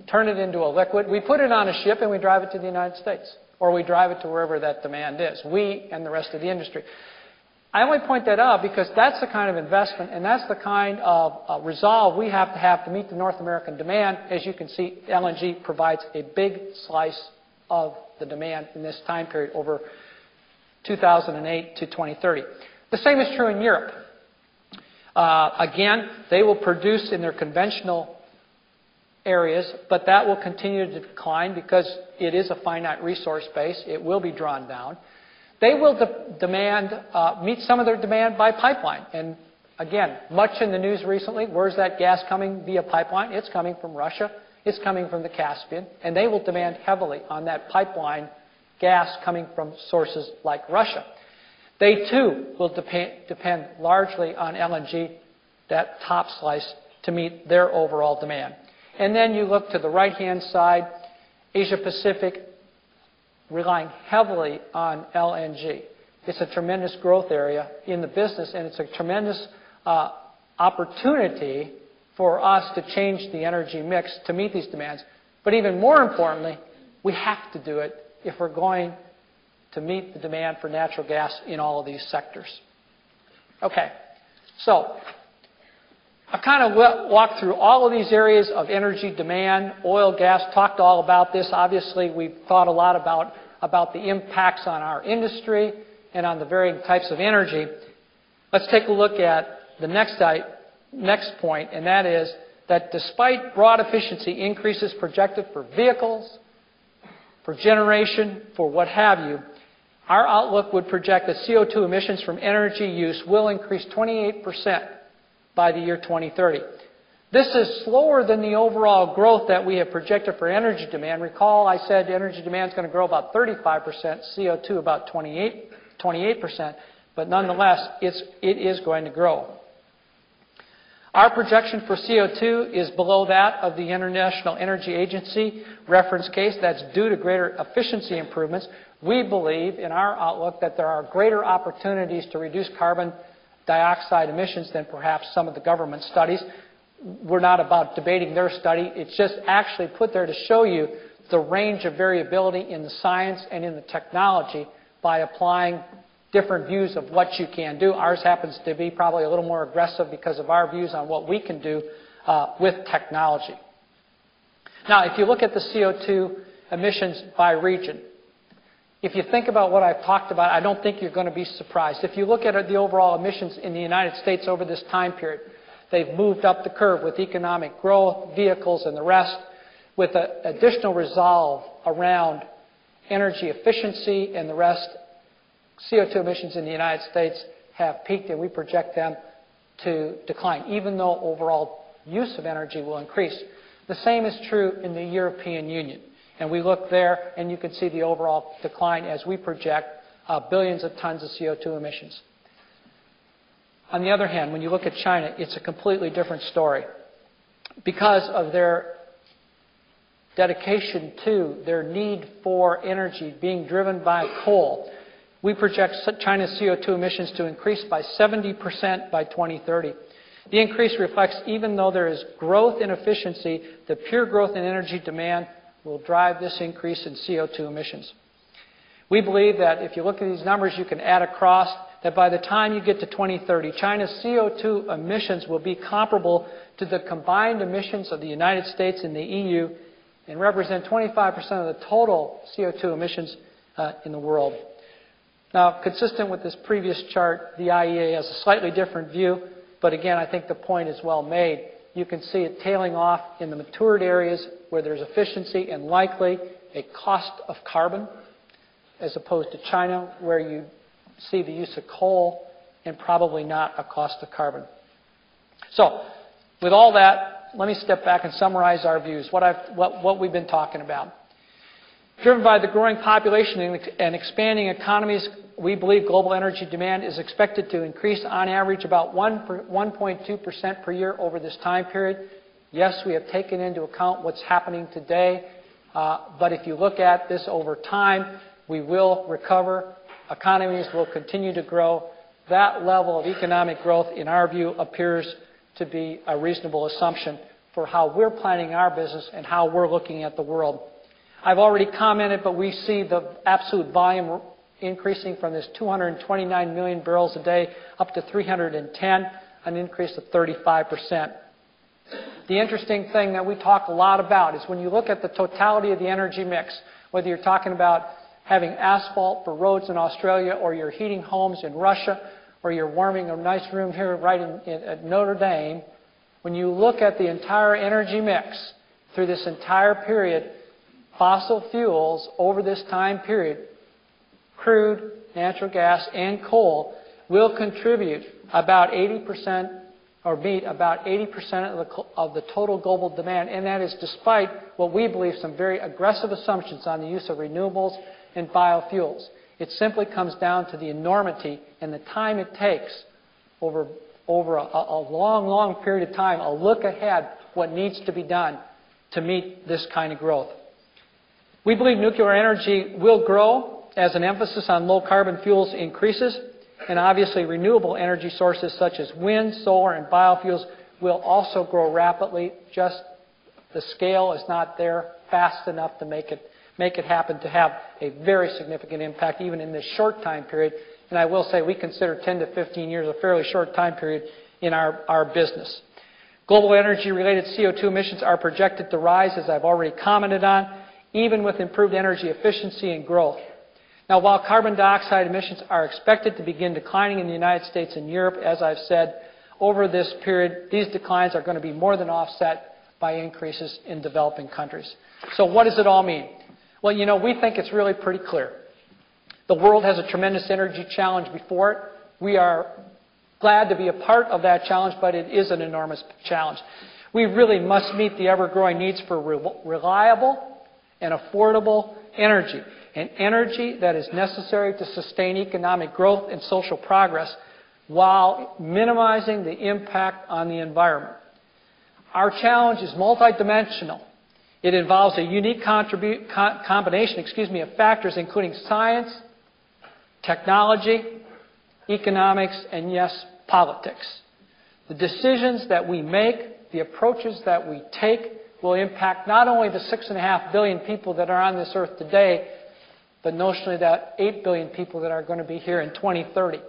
turn it into a liquid. We put it on a ship and we drive it to the United States. Or we drive it to wherever that demand is. We and the rest of the industry. I only point that out because that's the kind of investment and that's the kind of resolve we have to meet the North American demand. As you can see, LNG provides a big slice of the demand in this time period over 2008 to 2030. The same is true in Europe. Again, they will produce in their conventional areas, but that will continue to decline because it is a finite resource base. It will be drawn down. They will meet some of their demand by pipeline. And again, much in the news recently, where's that gas coming via pipeline? It's coming from Russia. It's coming from the Caspian. And they will demand heavily on that pipeline gas coming from sources like Russia. They too will depend largely on LNG, that top slice, to meet their overall demand. And then you look to the right-hand side, Asia Pacific, relying heavily on LNG. It's a tremendous growth area in the business, and it's a tremendous opportunity for us to change the energy mix to meet these demands. But even more importantly, we have to do it if we're going to meet the demand for natural gas in all of these sectors. Okay, so I've kind of walked through all of these areas of energy demand, oil, gas, talked all about this. Obviously, we've thought a lot about the impacts on our industry and on the varying types of energy. Let's take a look at the next point, and that is that despite broad efficiency increases projected for vehicles, for generation, for what have you, our outlook would project that CO2 emissions from energy use will increase 28% by the year 2030. This is slower than the overall growth that we have projected for energy demand. Recall I said energy demand is going to grow about 35%, CO2 about 28%, but nonetheless, it is going to grow. Our projection for CO2 is below that of the International Energy Agency reference case. That's due to greater efficiency improvements. We believe in our outlook that there are greater opportunities to reduce carbon dioxide emissions than perhaps some of the government studies. We're not about debating their study. It's just actually put there to show you the range of variability in the science and in the technology by applying different views of what you can do. Ours happens to be probably a little more aggressive because of our views on what we can do with technology. Now, if you look at the CO2 emissions by region, if you think about what I've talked about, I don't think you're going to be surprised. If you look at the overall emissions in the United States over this time period, they've moved up the curve with economic growth, vehicles, and the rest, with additional resolve around energy efficiency and the rest, CO2 emissions in the United States have peaked, and we project them to decline, even though overall use of energy will increase. The same is true in the European Union. And we look there, and you can see the overall decline as we project billions of tons of CO2 emissions. On the other hand, when you look at China, it's a completely different story. Because of their dedication to their need for energy being driven by coal, we project China's CO2 emissions to increase by 70% by 2030. The increase reflects, even though there is growth in efficiency, the pure growth in energy demand will drive this increase in CO2 emissions. We believe that if you look at these numbers, you can add across that by the time you get to 2030, China's CO2 emissions will be comparable to the combined emissions of the United States and the EU and represent 25% of the total CO2 emissions in the world. Now, consistent with this previous chart, the IEA has a slightly different view, but again, I think the point is well made. You can see it tailing off in the matured areas where there's efficiency and likely a cost of carbon, as opposed to China, where you see the use of coal and probably not a cost of carbon. So, with all that, let me step back and summarize our views, what we've been talking about. Driven by the growing population and expanding economies, we believe global energy demand is expected to increase on average about 1.2% per year over this time period. Yes, we have taken into account what's happening today, but if you look at this over time, we will recover. Economies will continue to grow. That level of economic growth, in our view, appears to be a reasonable assumption for how we're planning our business and how we're looking at the world. I've already commented, but we see the absolute volume increasing from this 229 million barrels a day up to 310, an increase of 35%. The interesting thing that we talk a lot about is when you look at the totality of the energy mix, whether you're talking about having asphalt for roads in Australia, or you're heating homes in Russia, or you're warming a nice room here right at Notre Dame, when you look at the entire energy mix through this entire period, fossil fuels over this time period, crude, natural gas, and coal, will contribute about 80% or meet about 80% of the total global demand, and that is despite what we believe some very aggressive assumptions on the use of renewables and biofuels. It simply comes down to the enormity and the time it takes over a long, long period of time, a look ahead what needs to be done to meet this kind of growth. We believe nuclear energy will grow as an emphasis on low-carbon fuels increases, and obviously renewable energy sources such as wind, solar, and biofuels will also grow rapidly. Just the scale is not there fast enough to make it happen to have a very significant impact even in this short time period. And I will say we consider 10 to 15 years a fairly short time period in our business. Global energy-related CO2 emissions are projected to rise, as I've already commented on, even with improved energy efficiency and growth. Now, while carbon dioxide emissions are expected to begin declining in the United States and Europe, as I've said, over this period, these declines are going to be more than offset by increases in developing countries. So what does it all mean? Well, you know, we think it's really pretty clear. The world has a tremendous energy challenge before it. We are glad to be a part of that challenge, but it is an enormous challenge. We really must meet the ever-growing needs for reliable and affordable energy, and energy that is necessary to sustain economic growth and social progress while minimizing the impact on the environment. Our challenge is multidimensional. It involves a unique combination of factors including science, technology, economics, and yes, politics. The decisions that we make, the approaches that we take, will impact not only the 6.5 billion people that are on this earth today, but notionally that 8 billion people that are going to be here in 2030.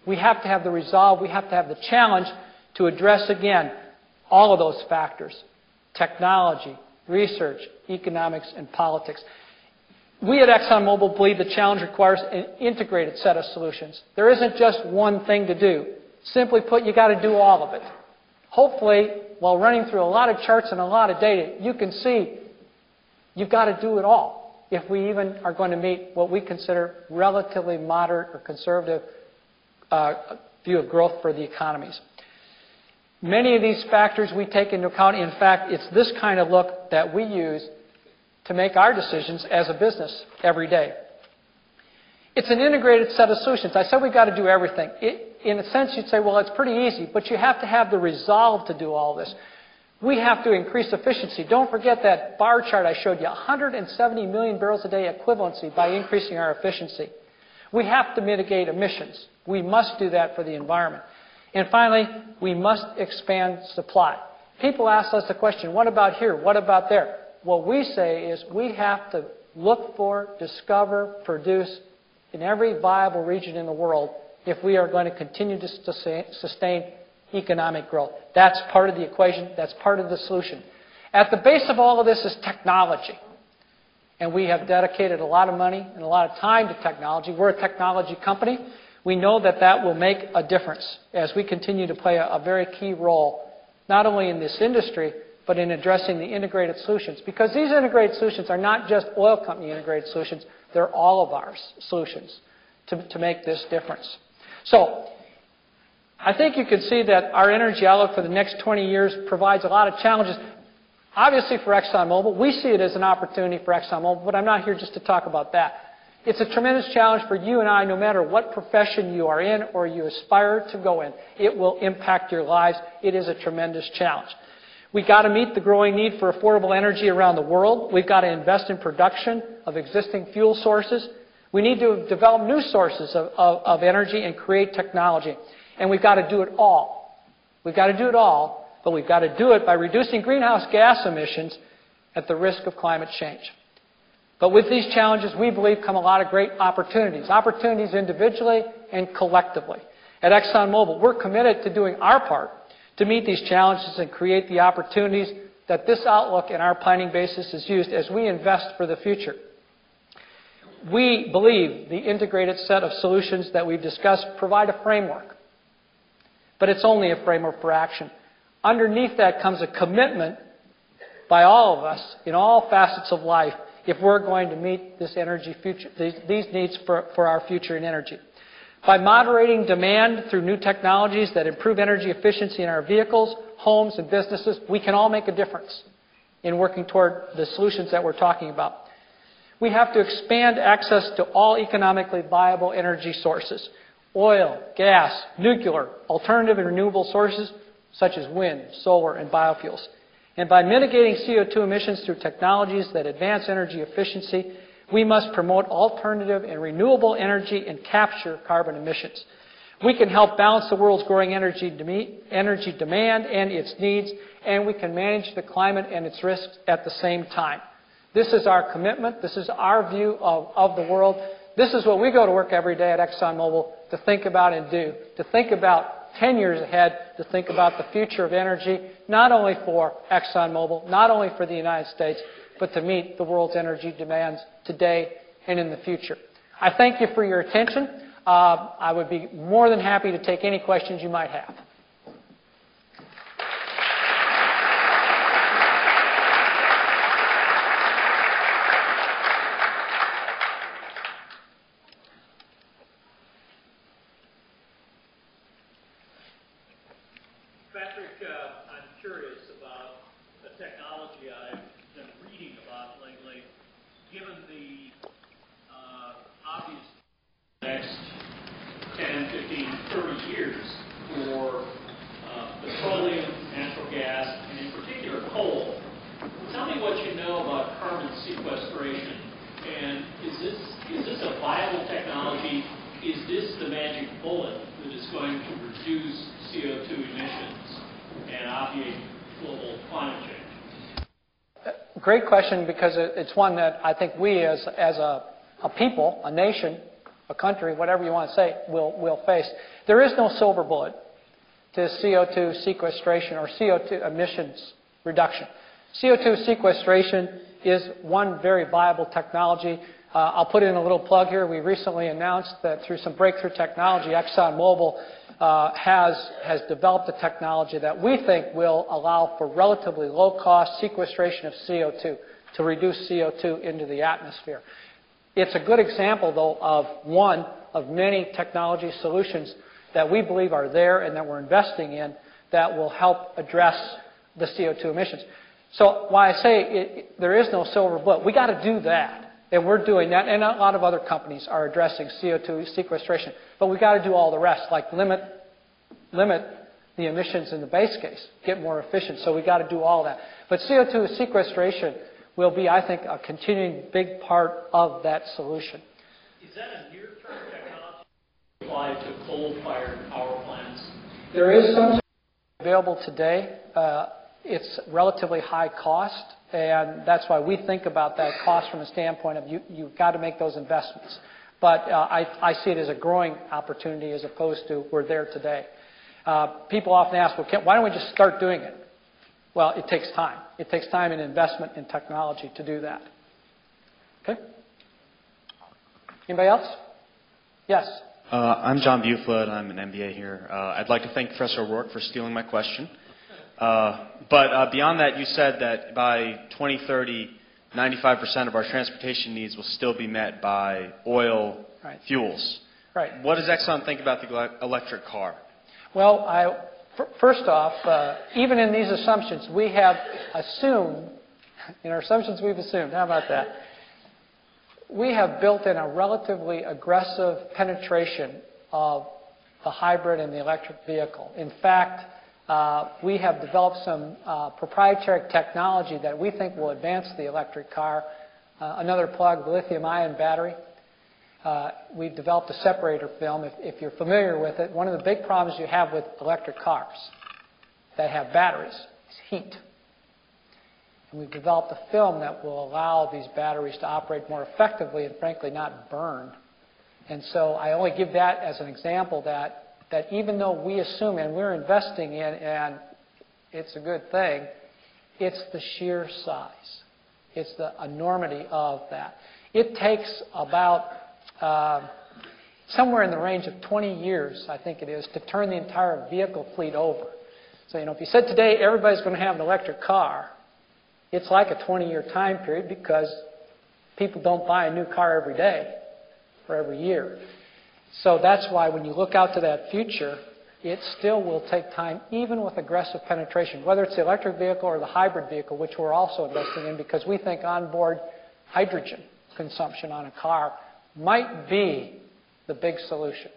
We have to have the resolve, we have to have the challenge to address again all of those factors: technology, research, economics, and politics. We at ExxonMobil believe the challenge requires an integrated set of solutions. There isn't just one thing to do. Simply put, you've got to do all of it. Hopefully, while running through a lot of charts and a lot of data, you can see you've got to do it all. if we even are going to meet what we consider relatively moderate or conservative view of growth for the economies. Many of these factors we take into account. In fact, it's this kind of look that we use to make our decisions as a business every day. It's an integrated set of solutions. I said we've got to do everything. In a sense, you'd say, well, it's pretty easy, but you have to have the resolve to do all this. We have to increase efficiency. Don't forget that bar chart I showed you, 170 million barrels a day equivalency by increasing our efficiency. We have to mitigate emissions. We must do that for the environment. And finally, we must expand supply. People ask us the question, what about here? What about there? What we say is we have to look for, discover, produce in every viable region in the world if we are going to continue to sustain economic growth. That's part of the equation. That's part of the solution. At the base of all of this is technology. And we have dedicated a lot of money and a lot of time to technology. We're a technology company. We know that that will make a difference as we continue to play a very key role, not only in this industry, but in addressing the integrated solutions. Because these integrated solutions are not just oil company integrated solutions, they're all of our solutions to make this difference. So, I think you can see that our energy outlook for the next 20 years provides a lot of challenges. Obviously for ExxonMobil, we see it as an opportunity for ExxonMobil, but I'm not here just to talk about that. It's a tremendous challenge for you and I, no matter what profession you are in or you aspire to go in. It will impact your lives. It is a tremendous challenge. We've got to meet the growing need for affordable energy around the world. We've got to invest in production of existing fuel sources. We need to develop new sources of energy and create technology. And we've got to do it all. We've got to do it all, but we've got to do it by reducing greenhouse gas emissions at the risk of climate change. But with these challenges, we believe, come a lot of great opportunities. Opportunities individually and collectively. At ExxonMobil, we're committed to doing our part to meet these challenges and create the opportunities that this outlook and our planning basis is used as we invest for the future. We believe the integrated set of solutions that we've discussed provide a framework. But it's only a framework for action. Underneath that comes a commitment by all of us in all facets of life if we're going to meet this energy future, these needs for our future in energy. By moderating demand through new technologies that improve energy efficiency in our vehicles, homes, and businesses, we can all make a difference in working toward the solutions that we're talking about. We have to expand access to all economically viable energy sources. Oil, gas, nuclear, alternative and renewable sources such as wind, solar, and biofuels. And by mitigating CO2 emissions through technologies that advance energy efficiency, we must promote alternative and renewable energy and capture carbon emissions. We can help balance the world's growing energy demand and its needs, and we can manage the climate and its risks at the same time. This is our commitment. This is our view of the world. This is what we go to work every day at ExxonMobil to think about and do, to think about 10 years ahead, to think about the future of energy, not only for ExxonMobil, not only for the United States, but to meet the world's energy demands today and in the future. I thank you for your attention. I would be more than happy to take any questions you might have. I'm curious about the technology I've been reading about lately. Given the obvious next 10, 15, 30 years for petroleum, natural gas, and in particular coal, tell me what you know about carbon sequestration. And is this a viable technology? Is this the magic bullet that is going to reduce CO2 emissions and obviate global climate change? Great question, because it's one that I think we as a people, a nation, a country, whatever you want to say, will face. There is no silver bullet to CO2 sequestration or CO2 emissions reduction. CO2 sequestration is one very viable technology. I'll put in a little plug here. We recently announced that through some breakthrough technology, ExxonMobil has developed a technology that we think will allow for relatively low-cost sequestration of CO2. to reduce CO2 into the atmosphere. It's a good example, though, of one of many technology solutions that we believe are there and that we're investing in that will help address the CO2 emissions. So why I say there is no silver bullet, we got to do that, and we're doing that, and a lot of other companies are addressing CO2 sequestration, but we got to do all the rest, like limit the emissions in the base case, get more efficient. So we got to do all that. But CO2 sequestration will be, I think, a continuing big part of that solution. Is that a near-term technology applied to coal-fired power plants? There is some available today. It's relatively high cost, and that's why we think about that cost from a standpoint of you've got to make those investments. But I see it as a growing opportunity as opposed to we're there today. People often ask, well, why don't we just start doing it? Well, it takes time. It takes time and investment in technology to do that. Okay? Anybody else? Yes. I'm John Buford. I'm an MBA here. I'd like to thank Professor O'Rourke for stealing my question. But beyond that, you said that by 2030, 95% of our transportation needs will still be met by oil fuels. Right. What does Exxon think about the electric car? Well, first off, even in these assumptions, we have assumed, in our assumptions we've assumed, how about that? We have built in a relatively aggressive penetration of the hybrid and the electric vehicle. In fact, we have developed some proprietary technology that we think will advance the electric car. Another plug, the lithium-ion battery. We've developed a separator film. If you're familiar with it, one of the big problems you have with electric cars that have batteries is heat. And we've developed a film that will allow these batteries to operate more effectively and, frankly, not burn. And so I only give that as an example that even though we assume, and we're investing in, and it's a good thing, it's the sheer size. It's the enormity of that. It takes about somewhere in the range of 20 years, I think it is, to turn the entire vehicle fleet over. So, if you said today everybody's going to have an electric car, it's like a 20-year time period because people don't buy a new car every day or every year. So that's why when you look out to that future, it still will take time, even with aggressive penetration, whether it's the electric vehicle or the hybrid vehicle, which we're also investing in because we think onboard hydrogen consumption on a car might be the big solution.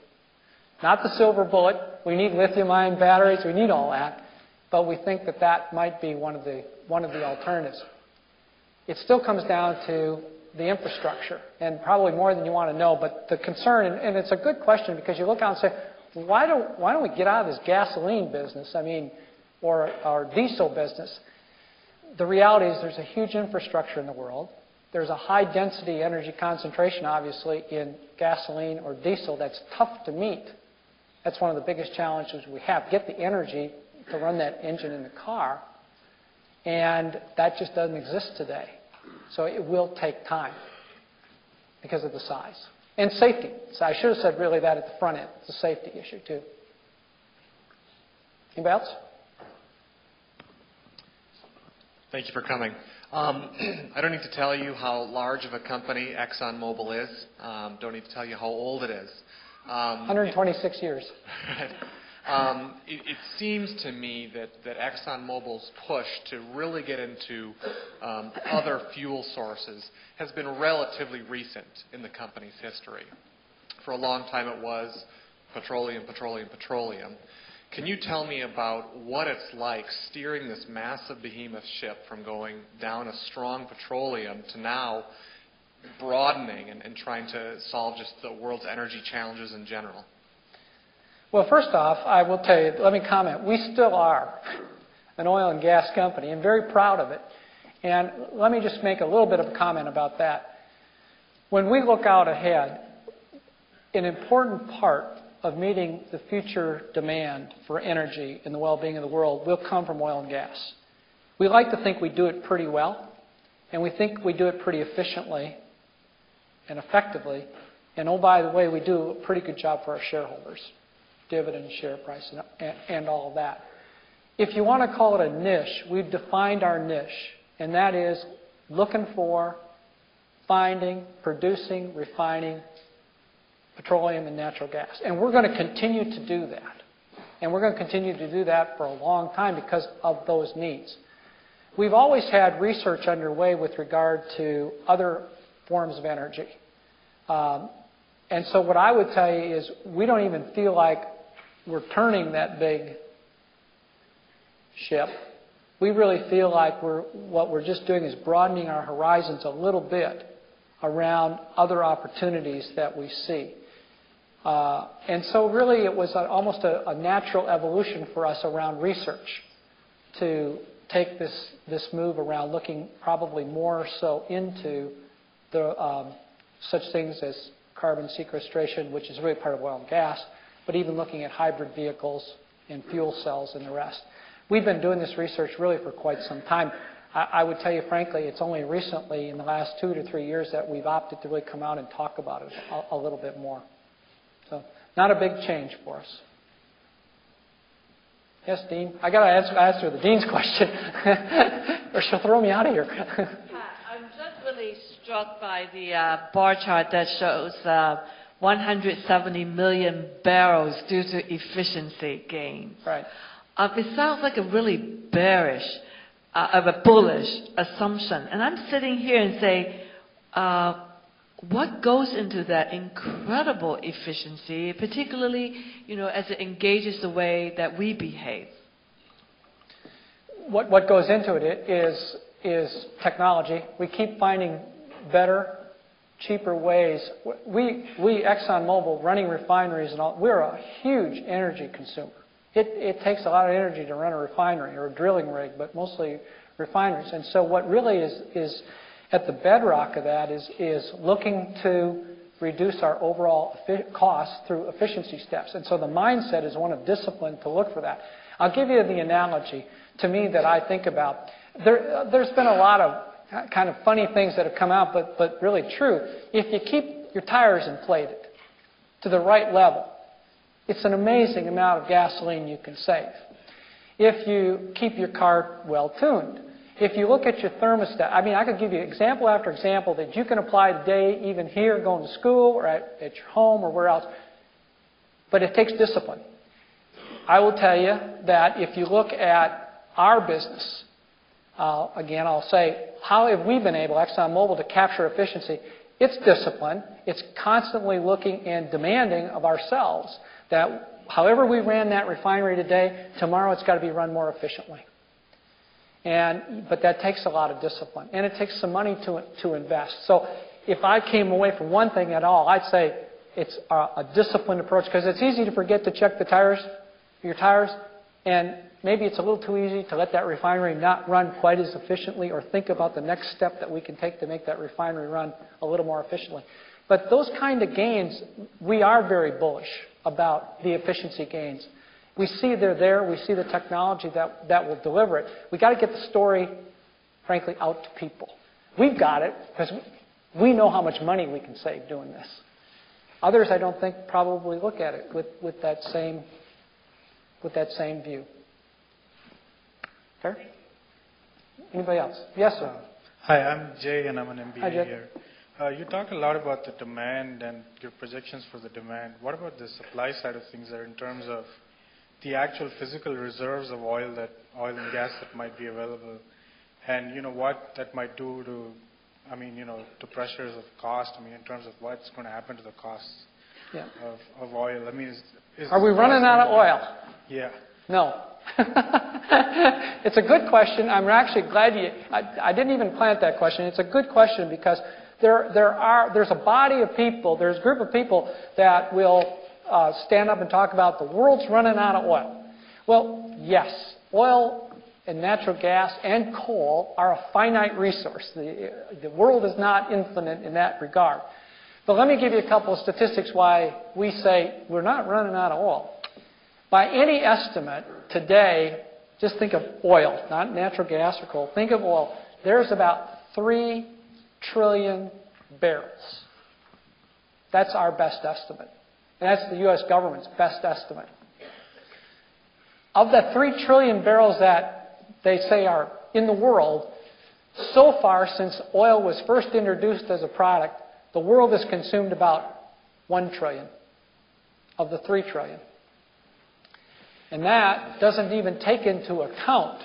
Not the silver bullet. We need lithium-ion batteries. We need all that. But we think that might be one of the alternatives. It still comes down to the infrastructure, and probably more than you want to know. But the concern, and it's a good question because you look out and say, why don't we get out of this gasoline business? Or our diesel business. The reality is there's a huge infrastructure in the world. There's a high-density energy concentration, obviously, in gasoline or diesel that's tough to meet. That's one of the biggest challenges we have. Get the energy to run that engine in the car, and that just doesn't exist today. So it will take time because of the size. And safety. So I should have said really that at the front end. It's a safety issue, too. Anybody else? Thank you for coming. I don't need to tell you how large of a company Exxon Mobil is. Don't need to tell you how old it is. 126 years. It seems to me that Exxon Mobil's push to really get into other fuel sources has been relatively recent in the company's history. For a long time it was petroleum, petroleum, petroleum. Can you tell me about what it's like steering this massive behemoth ship from going down a strong petroleum to now broadening and trying to solve just the world's energy challenges in general? Well, first off, I will tell you, let me comment. We still are an oil and gas company and very proud of it. And let me just make a little bit of a comment about that. When we look out ahead, an important part of meeting the future demand for energy and the well-being of the world will come from oil and gas. We like to think we do it pretty well, and we think we do it pretty efficiently and effectively. And oh, by the way, we do a pretty good job for our shareholders. Dividend, share price, and all of that. If you want to call it a niche, we've defined our niche, and that is looking for, finding, producing, refining petroleum and natural gas. And we're going to continue to do that. And we're going to continue to do that for a long time because of those needs. We've always had research underway with regard to other forms of energy. And so what I would tell you is we don't even feel like we're turning that big ship. We really feel like what we're just doing is broadening our horizons a little bit around other opportunities that we see. And so really it was almost a natural evolution for us around research to take this move around looking probably more so into the such things as carbon sequestration, which is really part of oil and gas, but even looking at hybrid vehicles and fuel cells and the rest. We've been doing this research really for quite some time. I would tell you frankly, it's only recently in the last 2 to 3 years that we've opted to really come out and talk about it a little bit more. So not a big change for us. Yes, Dean? I got to answer the Dean's question, or she'll throw me out of here. I'm just really struck by the bar chart that shows 170 million barrels due to efficiency gains. Right. It sounds like a really bearish, a bullish assumption. And I'm sitting here and say, what goes into that incredible efficiency, particularly, as it engages the way that we behave? What goes into it is technology. We keep finding better, cheaper ways. We Exxon Mobil, running refineries and all, we're a huge energy consumer. It takes a lot of energy to run a refinery or a drilling rig, but mostly refineries. And so what really is at the bedrock of that is looking to reduce our overall costs through efficiency steps. And so the mindset is one of discipline to look for that. I'll give you the analogy to me that I think about. There's been a lot of kind of funny things that have come out, but really true. If you keep your tires inflated to the right level, it's an amazing amount of gasoline you can save. If you keep your car well tuned, if you look at your thermostat, I could give you example after example that you can apply today, even here, going to school or at your home or where else. But it takes discipline. I will tell you that if you look at our business, again, I'll say, how have we been able, ExxonMobil, to capture efficiency? It's discipline. It's constantly looking and demanding of ourselves that however we ran that refinery today, tomorrow it's got to be run more efficiently. But that takes a lot of discipline, and it takes some money to invest. So if I came away from one thing at all, I'd say it's a disciplined approach, because it's easy to forget to check your tires, and maybe it's a little too easy to let that refinery not run quite as efficiently or think about the next step that we can take to make that refinery run a little more efficiently. But those kind of gains, we are very bullish about the efficiency gains. We see they're there. We see the technology that will deliver it. We've got to get the story, frankly, out to people. We've got it because we know how much money we can save doing this. Others, I don't think, probably look at it with that same view. Fair? Anybody else? Yes, sir. Hi, I'm Jay, and I'm an MBA Hi, Jay. here. You talked a lot about the demand and your projections for the demand. What about the supply side of things there in terms of the actual physical reserves of oil and gas that might be available, and what that might do to pressures of cost? In terms of what's going to happen to the costs of oil. Are we running out of oil? Yeah. No. It's a good question. I'm actually glad I didn't even plant that question. It's a good question because there's a body of people, there's a group of people that will stand up and talk about the world's running out of oil. Well, yes, oil and natural gas and coal are a finite resource. The world is not infinite in that regard. But let me give you a couple of statistics why we say we're not running out of oil. By any estimate today, just think of oil, not natural gas or coal. Think of oil. There's about 3 trillion barrels. That's our best estimate. And that's the U.S. government's best estimate. Of the 3 trillion barrels that they say are in the world, So far, since oil was first introduced as a product, the world has consumed about 1 trillion of the 3 trillion. And that doesn't even take into account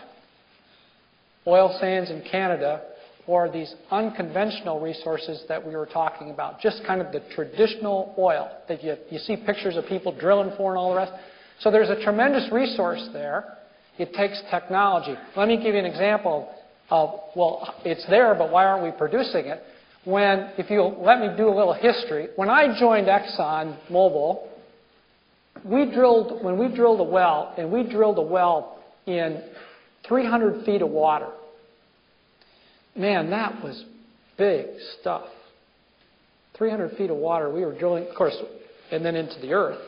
oil sands in Canada or these unconventional resources that we were talking about, just kind of the traditional oil that you see pictures of people drilling for and all the rest. So there's a tremendous resource there. It takes technology. Let me give you an example of, well, it's there, but why aren't we producing it? If you'll let me do a little history, when I joined Exxon Mobil, when we drilled a well, and we drilled a well in 300 feet of water. Man, that was big stuff. 300 feet of water we were drilling, of course, and then into the earth.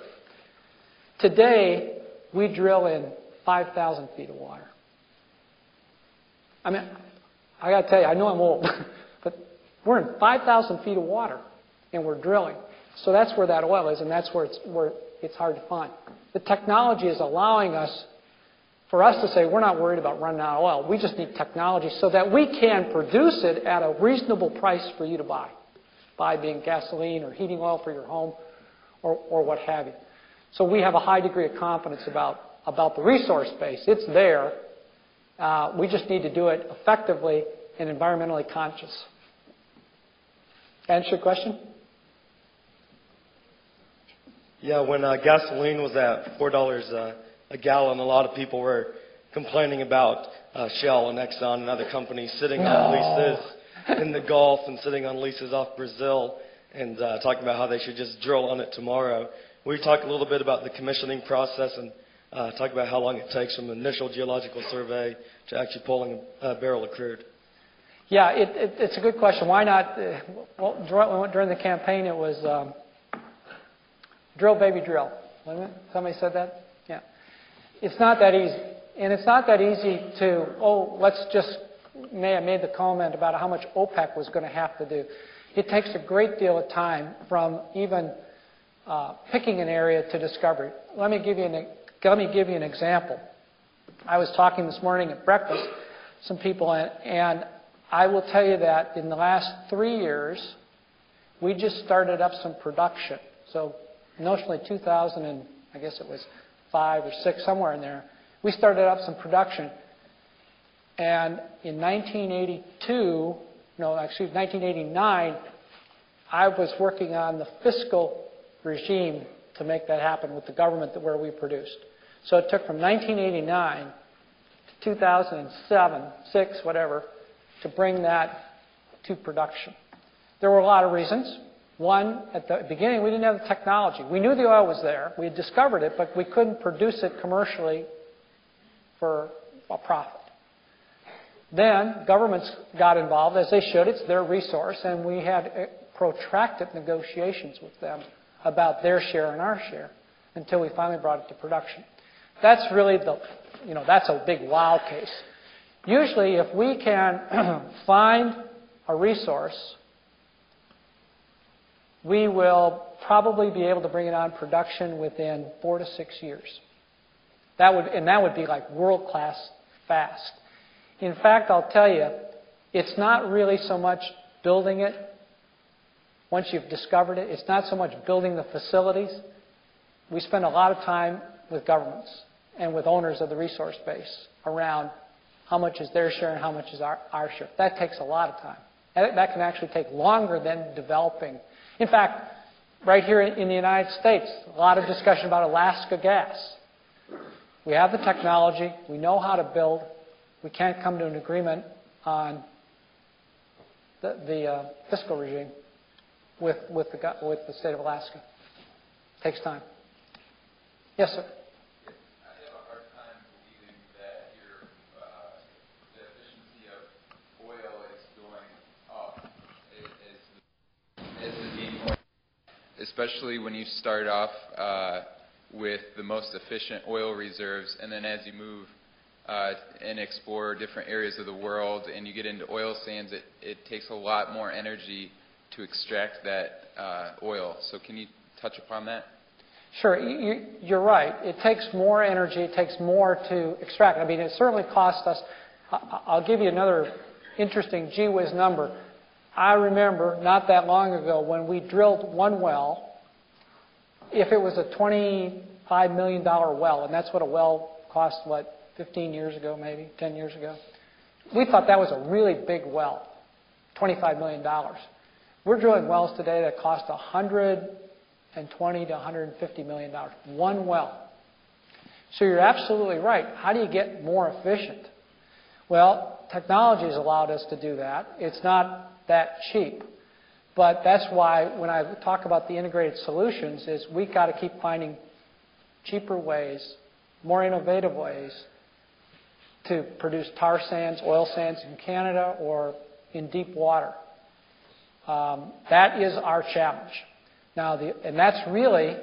Today, we drill in 5,000 feet of water. I mean, I got to tell you, I know I'm old, but we're in 5,000 feet of water, and we're drilling. So that's where that oil is, and that's where it's hard to find. The technology is allowing us, for us to say, we're not worried about running out of oil. We just need technology so that we can produce it at a reasonable price for you to buy. Buy being gasoline or heating oil for your home or what have you. So we have a high degree of confidence about the resource base. It's there. We just need to do it effectively and environmentally conscious. Answer your question? Yeah, when gasoline was at $4 a gallon, a lot of people were complaining about Shell and Exxon and other companies sitting on leases in the Gulf and sitting on leases off Brazil and talking about how they should just drill on it tomorrow. We talk a little bit about the commissioning process and talk about how long it takes from initial geological survey to actually pulling a barrel of crude. Yeah, it's a good question. Why not? Well, during the campaign, it was drill, baby, drill. Wasn't it? Somebody said that? Yeah. It's not that easy. And it's not that easy to, I made the comment about how much OPEC was going to have to do. It takes a great deal of time from even picking an area to discovery. Let me give you an example. I was talking this morning at breakfast, some people, and I will tell you that in the last 3 years, we just started up some production. So notionally 2000 and I guess it was 5 or 6, somewhere in there, we started up some production. And in 1989, I was working on the fiscal regime to make that happen with the government where we produced. So it took from 1989 to 2007, 6, whatever, to bring that to production. There were a lot of reasons. One, at the beginning, we didn't have the technology. We knew the oil was there. We had discovered it, but we couldn't produce it commercially for a profit. Then governments got involved, as they should. It's their resource, and we had protracted negotiations with them about their share and our share until we finally brought it to production. That's really that's a big wow case. Usually, if we can find a resource, we will probably be able to bring it on production within 4 to 6 years. That would be like world-class fast. In fact, I'll tell you, it's not really so much building it. Once you've discovered it, it's not so much building the facilities. We spend a lot of time with governments and with owners of the resource base around how much is their share and how much is our share. That takes a lot of time. That can actually take longer than developing. In fact, right here in the United States, a lot of discussion about Alaska gas. We have the technology. We know how to build. We can't come to an agreement on the fiscal regime with the state of Alaska. It takes time. Yes, sir. Especially when you start off with the most efficient oil reserves, and then as you move and explore different areas of the world and you get into oil sands, it takes a lot more energy to extract that oil. So can you touch upon that? Sure. You're right. It takes more energy. It takes more to extract. I mean, it certainly costs us. I'll give you another interesting gee whiz number. I remember not that long ago when we drilled one well, if it was a $25 million well, and that's what a well cost, 15 years ago maybe, 10 years ago. We thought that was a really big well, $25 million. We're drilling wells today that cost $120 to $150 million, one well. So you're absolutely right. How do you get more efficient? Well, technology has allowed us to do that. It's not that cheap. But that's why when I talk about the integrated solutions is we've got to keep finding cheaper ways, more innovative ways to produce tar sands, oil sands in Canada or in deep water. That is our challenge. Now, and that's really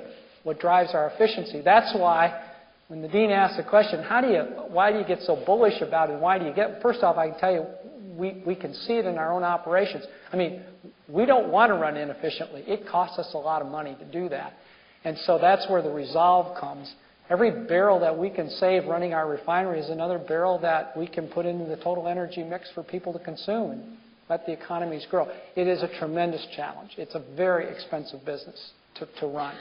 what drives our efficiency. That's why when the dean asked the question, why do you get so bullish about it, and why do you get, first off, I can tell you, we can see it in our own operations. I mean, we don't want to run inefficiently. It costs us a lot of money to do that. And so that's where the resolve comes. Every barrel that we can save running our refinery is another barrel that we can put into the total energy mix for people to consume and let the economies grow. It is a tremendous challenge. It's a very expensive business to run.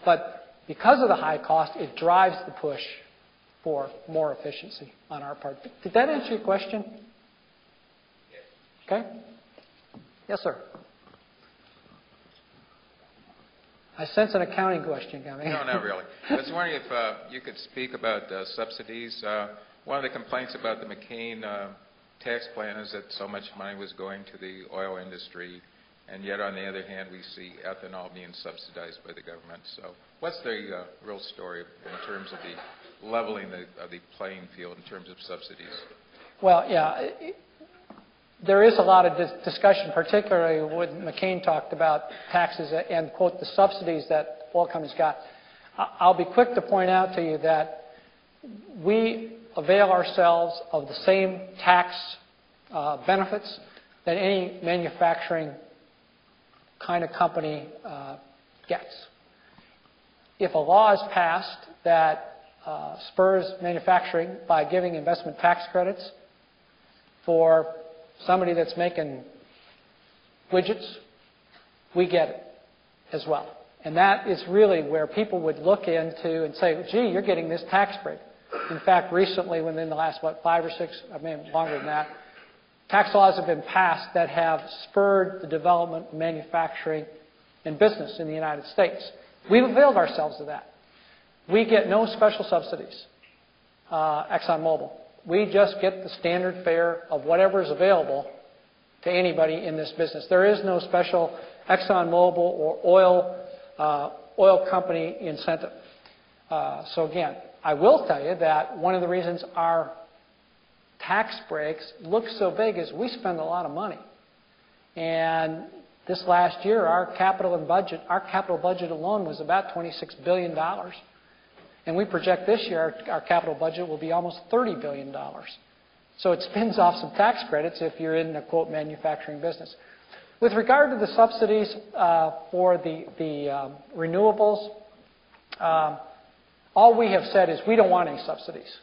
But because of the high cost, it drives the push for more efficiency on our part. Did that answer your question? Okay? Yes, sir. I sense an accounting question coming. No, not really. I was wondering if you could speak about subsidies. One of the complaints about the McCain tax plan is that so much money was going to the oil industry, and yet on the other hand we see ethanol being subsidized by the government. So what's the real story in terms of the leveling of the playing field in terms of subsidies? Well, yeah. There is a lot of discussion, particularly when McCain talked about taxes and, quote, the subsidies that oil companies got. I'll be quick to point out to you that we avail ourselves of the same tax benefits that any manufacturing kind of company gets. If a law is passed that spurs manufacturing by giving investment tax credits for somebody that's making widgets, we get it as well. And that is really where people would look into and say, gee, you're getting this tax break. In fact, recently, within the last, 5 or 6, I mean, longer than that, tax laws have been passed that have spurred the development of manufacturing and business in the United States. We've availed ourselves of that. We get no special subsidies, ExxonMobil. We just get the standard fare of whatever is available to anybody in this business. There is no special ExxonMobil or oil company incentive. So again, I will tell you that one of the reasons our tax breaks look so big is we spend a lot of money. And this last year, our capital budget alone was about $26 billion. And we project this year our capital budget will be almost $30 billion. So it spins off some tax credits if you're in the, quote, manufacturing business. With regard to the subsidies for the renewables, all we have said is we don't want any subsidies.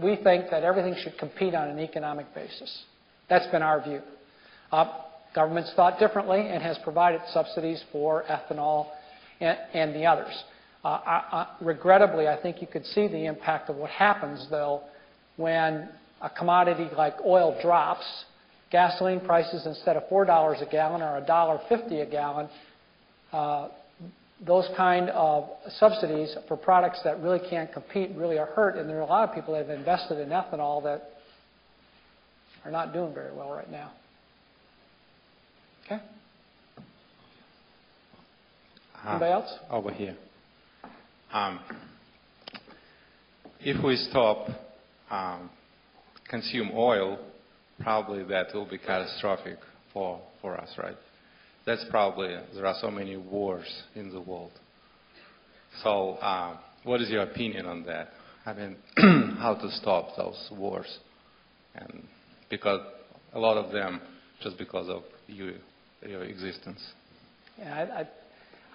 We think that everything should compete on an economic basis. That's been our view. Government's thought differently and has provided subsidies for ethanol and the others. Regrettably, I think you could see the impact of what happens, though, when a commodity like oil drops. Gasoline prices, instead of $4 a gallon, are $1.50 a gallon. Those kind of subsidies for products that really can't compete really are hurt, and there are a lot of people that have invested in ethanol that are not doing very well right now. Okay? Anybody else? Over here. If we stop consume oil, probably that will be catastrophic for us, right? That's probably, there are so many wars in the world. So what is your opinion on that? I mean, how to stop those wars? And because a lot of them just because of your existence. Yeah,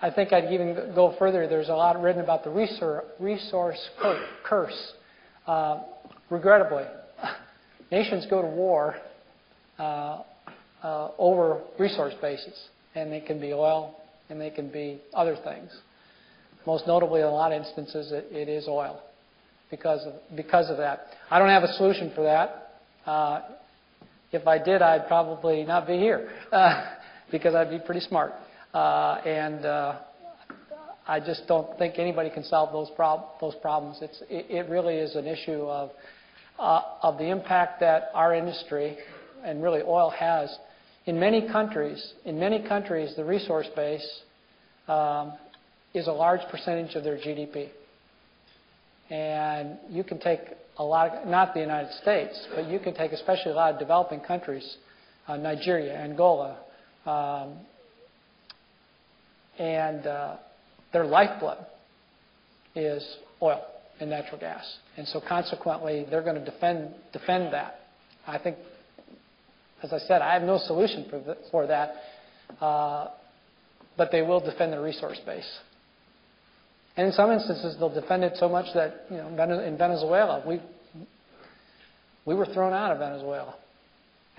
I think I'd even go further. There's a lot written about the resource curse. Regrettably, nations go to war over resource bases, and they can be oil, and they can be other things. Most notably, in a lot of instances, it is oil because of that. I don't have a solution for that. If I did, I'd probably not be here because I'd be pretty smart. I just don't think anybody can solve those problems. It really is an issue of the impact that our industry and really oil has in many countries. In many countries, the resource base is a large percentage of their GDP, and you can take a lot of, not the United States, but you can take especially a lot of developing countries, Nigeria, Angola, and their lifeblood is oil and natural gas. And so consequently, they're going to defend that. I think, as I said, I have no solution for that, but they will defend their resource base. And in some instances, they'll defend it so much that, you know, in Venezuela, we were thrown out of Venezuela.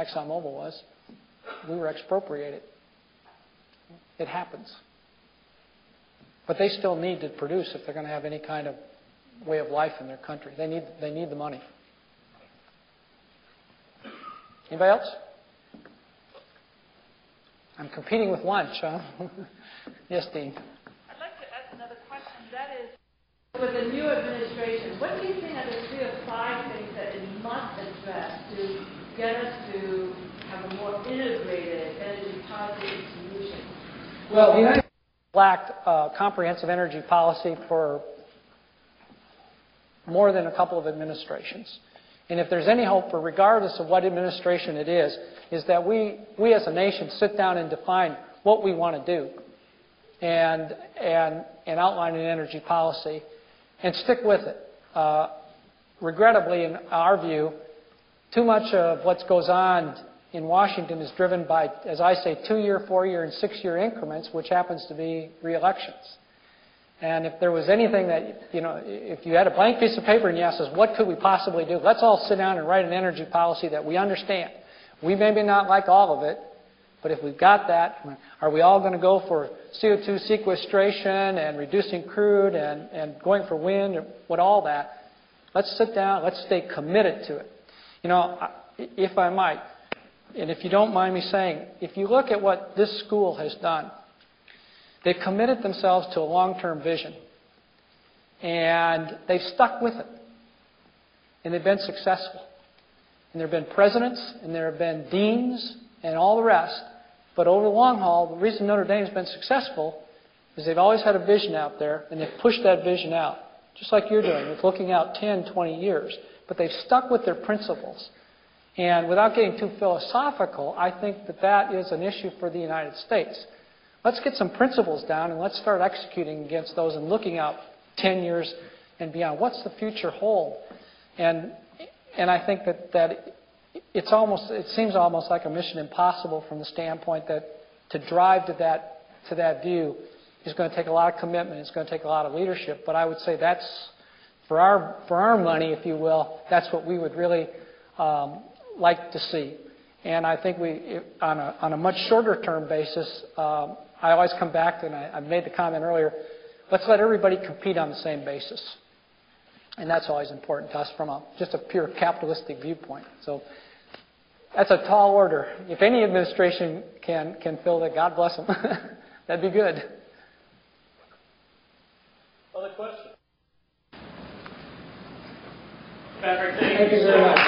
ExxonMobil was. We were expropriated. It happens. But they still need to produce if they're going to have any kind of way of life in their country. They need the money. Anybody else? I'm competing with lunch, huh? Yes, Dean. I'd like to ask another question. That is, with the new administration, what do you think are the 3 or 5 things that it must address to get us to have a more integrated energy policy and solution? Well, the United States lacked comprehensive energy policy for more than a couple of administrations. And if there's any hope for, regardless of what administration it is that we as a nation sit down and define what we want to do and outline an energy policy and stick with it. Regrettably, in our view, too much of what goes on in Washington is driven by, as I say, 2-year, 4-year, and 6-year increments, which happens to be re-elections. And if there was anything that, you know, if you had a blank piece of paper and you asked us, what could we possibly do? Let's all sit down and write an energy policy that we understand. We maybe not like all of it, but if we've got that, are we all going to go for CO2 sequestration and reducing crude and going for wind and what all that? Let's sit down, let's stay committed to it. You know, if I might, and if you don't mind me saying, if you look at what this school has done, they've committed themselves to a long-term vision. And they've stuck with it. And they've been successful. And there have been presidents, and there have been deans, and all the rest. But over the long haul, the reason Notre Dame's been successful is they've always had a vision out there, and they've pushed that vision out, just like you're doing, with looking out 10, 20 years. But they've stuck with their principles. And without getting too philosophical, I think that is an issue for the United States. Let's get some principles down and let's start executing against those and looking out 10 years and beyond. What's the future hold? And I think that it seems almost like a mission impossible from the standpoint that to drive to that view is going to take a lot of commitment. It's going to take a lot of leadership. But I would say that's for our money, if you will. That's what we would really like to see. And I think on a much shorter term basis, I always come back to, and I made the comment earlier, let's let everybody compete on the same basis. And that's always important to us from just a pure capitalistic viewpoint. So that's a tall order. If any administration can fill that, God bless them. That'd be good. Other questions? Patrick, thank you very much.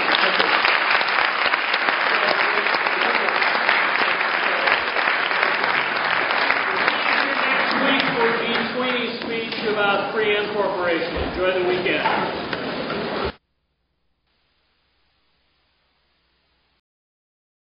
Next week for Gene Sweeney's speech about free incorporation. Enjoy the weekend.